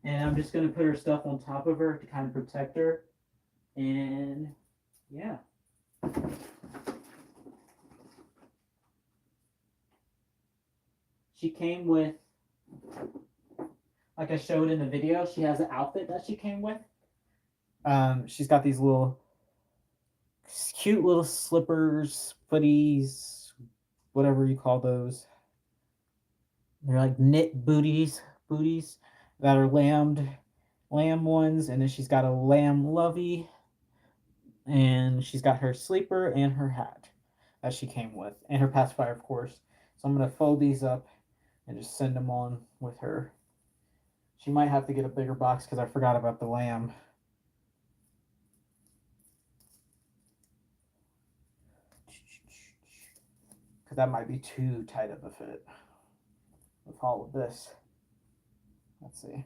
And I'm just going to put her stuff on top of her to kind of protect her. And yeah. She came with, like I showed in the video, she has an outfit that she came with. She's got these little cute little slippers, footies, whatever you call those. They're like knit booties that are lamb ones, and then she's got a lamb lovey, and she's got her sleeper and her hat that she came with, and her pacifier, of course. So I'm gonna fold these up and just send them on with her. She might have to get a bigger box because I forgot about the lamb. Because that might be too tight of a fit with all of this. Let's see.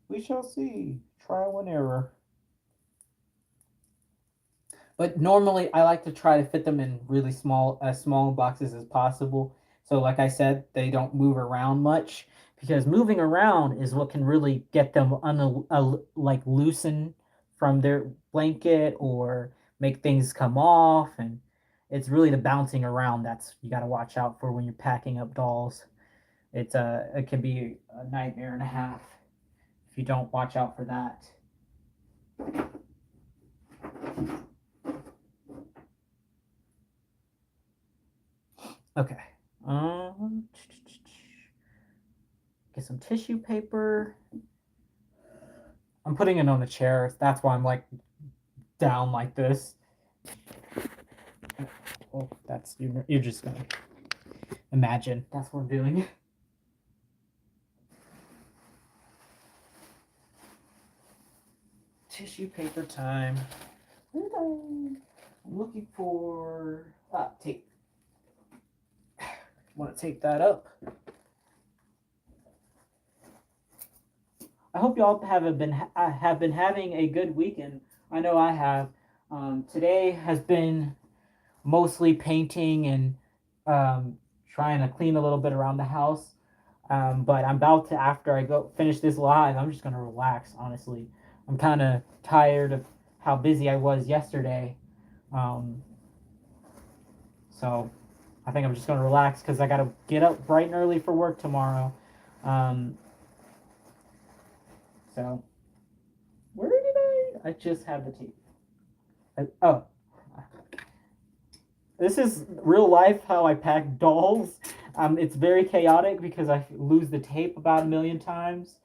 We shall see. Trial and error. But normally I like to try to fit them in really small boxes as possible. So like I said, they don't move around much, because moving around is what can really get them like loosen from their blanket or make things come off. And it's really the bouncing around that's you got to watch out for when you're packing up dolls. It can be a nightmare and a half if you don't watch out for that. Okay. Get some tissue paper. I'm putting it on a chair. That's why I'm like down like this. Oh, that's you're just gonna imagine. That's what I'm doing. Tissue paper time. I'm looking for tape. Want to tape that up. I hope y'all have been having a good weekend. I know I have. Today has been mostly painting and trying to clean a little bit around the house. But I'm about to, after I go finish this live, I'm just gonna relax. Honestly, I'm kind of tired of how busy I was yesterday. So I think I'm just gonna relax because I gotta get up bright and early for work tomorrow. So where did I just have the tape? Oh, this is real life how I pack dolls. It's very chaotic because I lose the tape about a million times,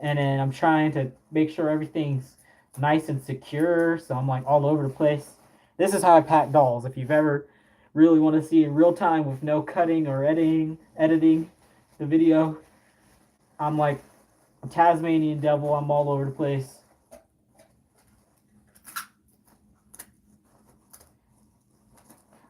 and then I'm trying to make sure everything's nice and secure. So I'm like all over the place. This is how I pack dolls. If you've ever really want to see in real time with no cutting or editing the video, I'm like a Tasmanian devil. I'm all over the place.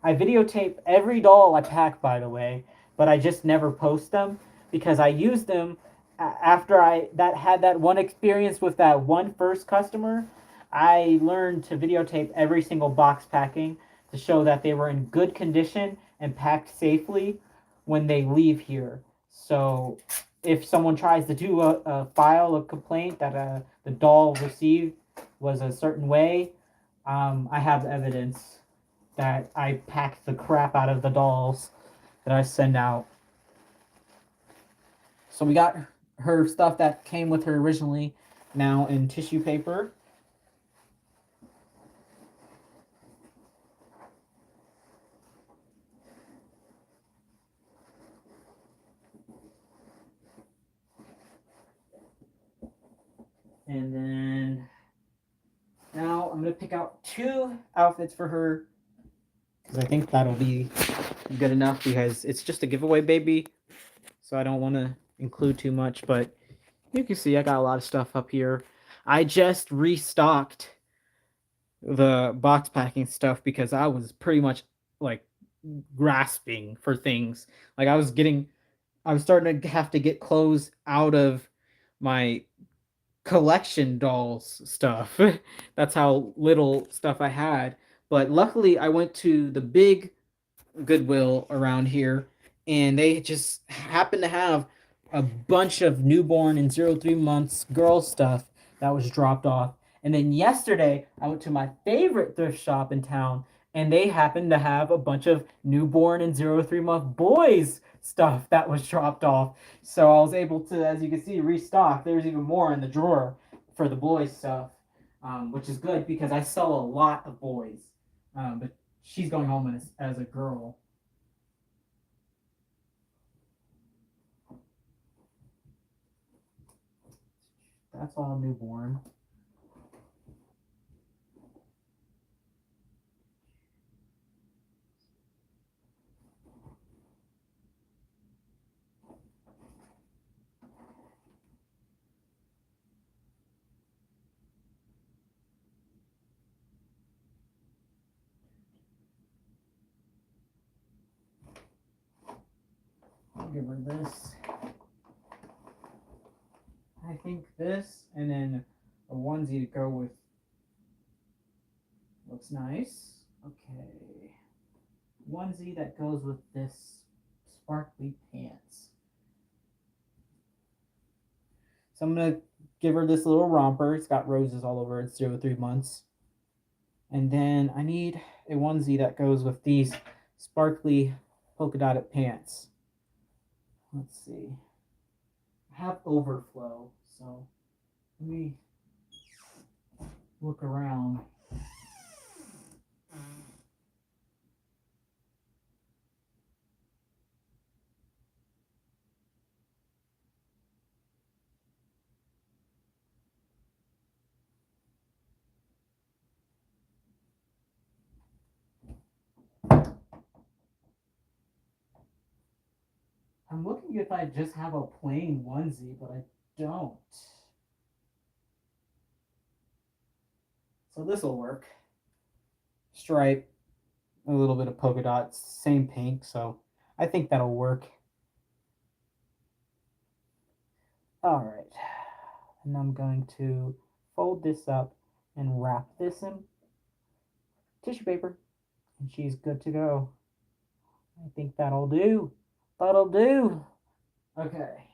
I videotape every doll I pack, by the way, but I just never post them because I use them after I had that one experience with that one first customer. I learned to videotape every single box packing to show that they were in good condition and packed safely when they leave here. So if someone tries to do a file a complaint that the doll received was a certain way, I have evidence that I packed the crap out of the dolls that I send out. So we got her stuff that came with her originally now in tissue paper. And then now I'm going to pick out two outfits for her because I think that'll be good enough because it's just a giveaway baby. So I don't want to include too much, but you can see I got a lot of stuff up here. I just restocked the box packing stuff because I was pretty much like grasping for things. Like I was starting to have to get clothes out of my collection dolls stuff. That's how little stuff I had. But luckily, I went to the big Goodwill around here, and they just happened to have a bunch of newborn and 0 3 months girl stuff that was dropped off. And then yesterday, I went to my favorite thrift shop in town, and they happened to have a bunch of newborn and 0 3 month boys stuff that was dropped off. So I was able to, as you can see, restock. There's even more in the drawer for the boys stuff, which is good because I sell a lot of boys. But she's going home as a girl. That's all newborn. I'll give her this. I think this, and then a onesie to go with. Looks nice. Okay. Onesie that goes with this sparkly pants. So I'm gonna give her this little romper. It's got roses all over it. 0 3 months. And then I need a onesie that goes with these sparkly polka dotted pants. Let's see. I have overflow, so let me look around. I'm looking if I just have a plain onesie, but I don't. So this will work. Stripe, a little bit of polka dots, same pink, so I think that'll work. All right, and I'm going to fold this up and wrap this in tissue paper, and she's good to go. I think that'll do. That'll do. Okay.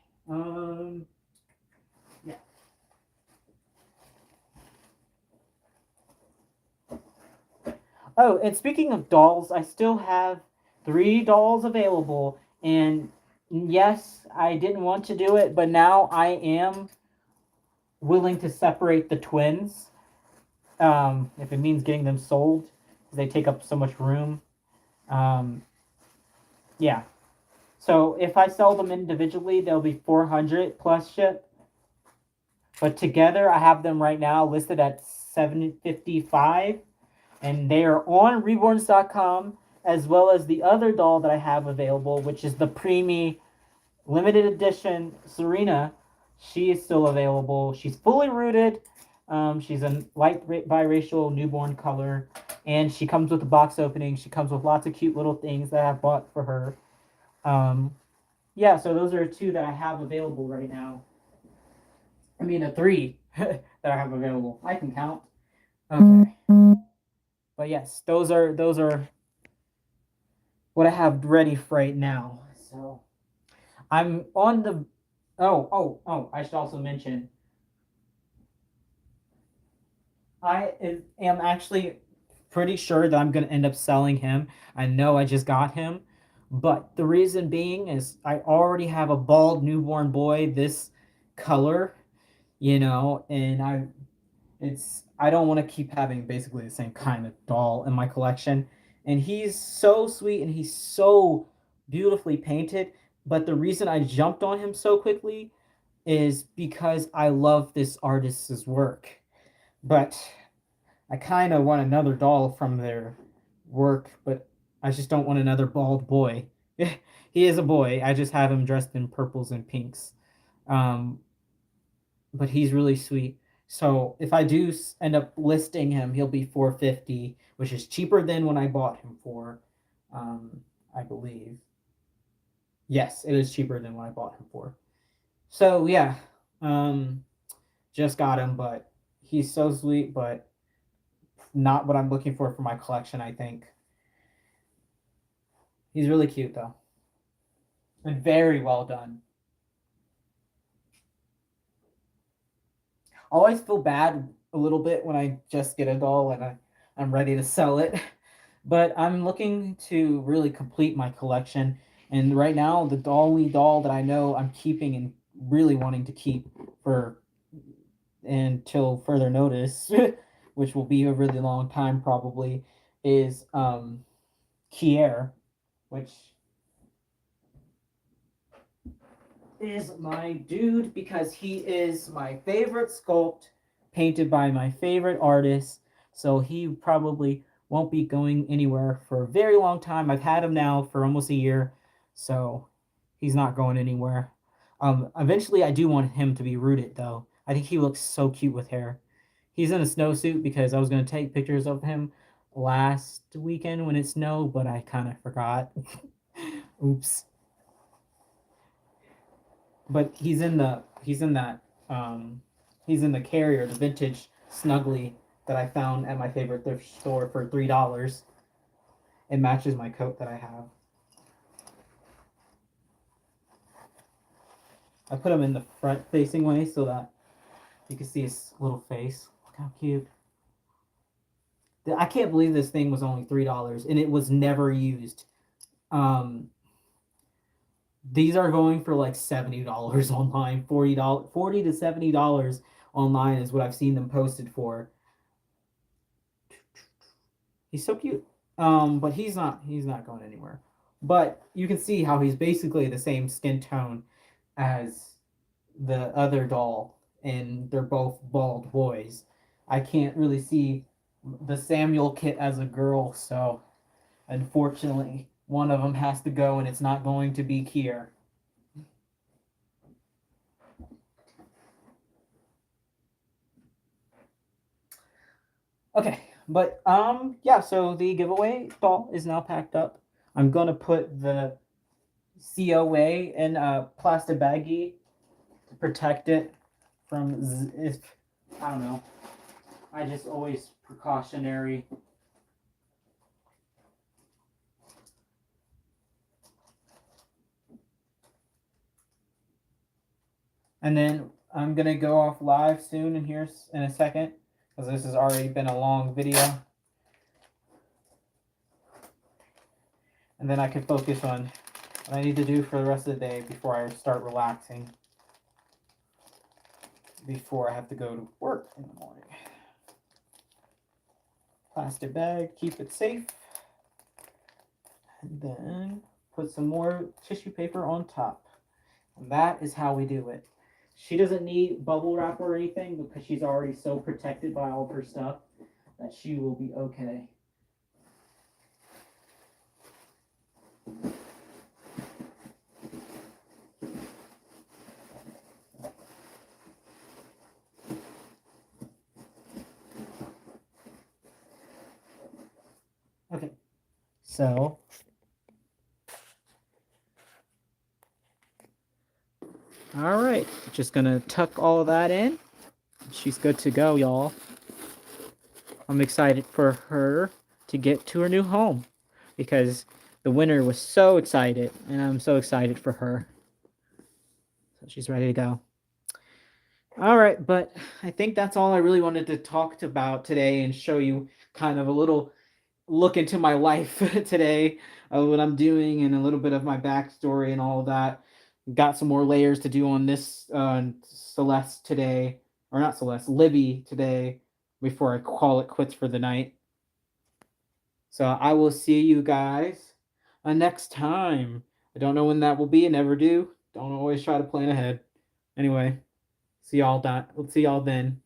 Yeah. Oh, and speaking of dolls, I still have 3 dolls available. And yes, I didn't want to do it, but now I am willing to separate the twins. If it means getting them sold, because they take up so much room. Um, yeah. So if I sell them individually, they'll be 400 plus ship. But together, I have them right now listed at 755, and they are on reborns.com, as well as the other doll that I have available, which is the Preemie limited edition Serena. She is still available. She's fully rooted. She's a light biracial newborn color, and she comes with a box opening. She comes with lots of cute little things that I've bought for her. Yeah, so those are 2 that I have available right now. I mean, 3 that I have available. I can count. Okay. But yes, those are what I have ready for right now. So I'm on the. Oh! I should also mention am actually pretty sure that I'm gonna end up selling him. I know I just got him, but the reason being is I already have a bald newborn boy this color, and I don't want to keep having basically the same kind of doll in my collection. And he's so sweet and he's so beautifully painted. But the reason I jumped on him so quickly is because I love this artist's work. But I kind of want another doll from their work, but I just don't want another bald boy. He is a boy. I just have him dressed in purples and pinks. Um, but he's really sweet. So if I do end up listing him, he'll be 450, which is cheaper than when I bought him for. Um, I believe. Yes, it is cheaper than what I bought him for. So yeah, um, just got him, but he's so sweet, but not what I'm looking for my collection. I think he's really cute though, and very well done. I always feel bad a little bit when I just get a doll and I'm ready to sell it. But I'm looking to really complete my collection. And right now, the only doll that I know I'm keeping and really wanting to keep for until further notice, which will be a really long time probably, is Kier, which is my dude because he is my favorite sculpt painted by my favorite artist. So he probably won't be going anywhere for a very long time. I've had him now for almost a year, so he's not going anywhere. Eventually, I do want him to be rooted though. I think he looks so cute with hair. He's in a snowsuit because I was going to take pictures of him last weekend when it snowed, but I kind of forgot. Oops. But um he's in the carrier, the vintage snuggly that I found at my favorite thrift store for $3. It matches my coat that I have. I put him in the front facing way so that you can see his little face. Look how cute. I can't believe this thing was only $3 and it was never used. Um, these are going for like $70 online, $40, $40 to $70 online is what I've seen them posted for. He's so cute. But he's not going anywhere. But you can see how he's basically the same skin tone as the other doll, and they're both bald boys. I can't really see the Samuel kit as a girl, so unfortunately, one of them has to go, and it's not going to be Kier. Okay, but yeah. So the giveaway doll is now packed up. I'm gonna put the COA in a plastic baggie to protect it from if I don't know. I just always precautionary. And then I'm gonna go off live soon in here in a second because this has already been a long video. And then I can focus on what I need to do for the rest of the day before I start relaxing. Before I have to go to work in the morning. Plastic bag, keep it safe. And then put some more tissue paper on top. And that is how we do it. She doesn't need bubble wrap or anything because she's already so protected by all of her stuff that she will be okay. Okay, so all right, just gonna tuck all of that in. She's good to go, y'all. I'm excited for her to get to her new home because The winner was so excited, and I'm so excited for her. So she's ready to go. All right, but I think that's all I really wanted to talk about today and show you kind of a little look into my life today, what I'm doing, and a little bit of my backstory and all of that. Got some more layers to do on this Celeste today, or not Celeste, Libby today, before I call it quits for the night. So I will see you guys next time. I don't know when that will be, I never do. Don't always try to plan ahead. Anyway, see y'all that. We'll see y'all then.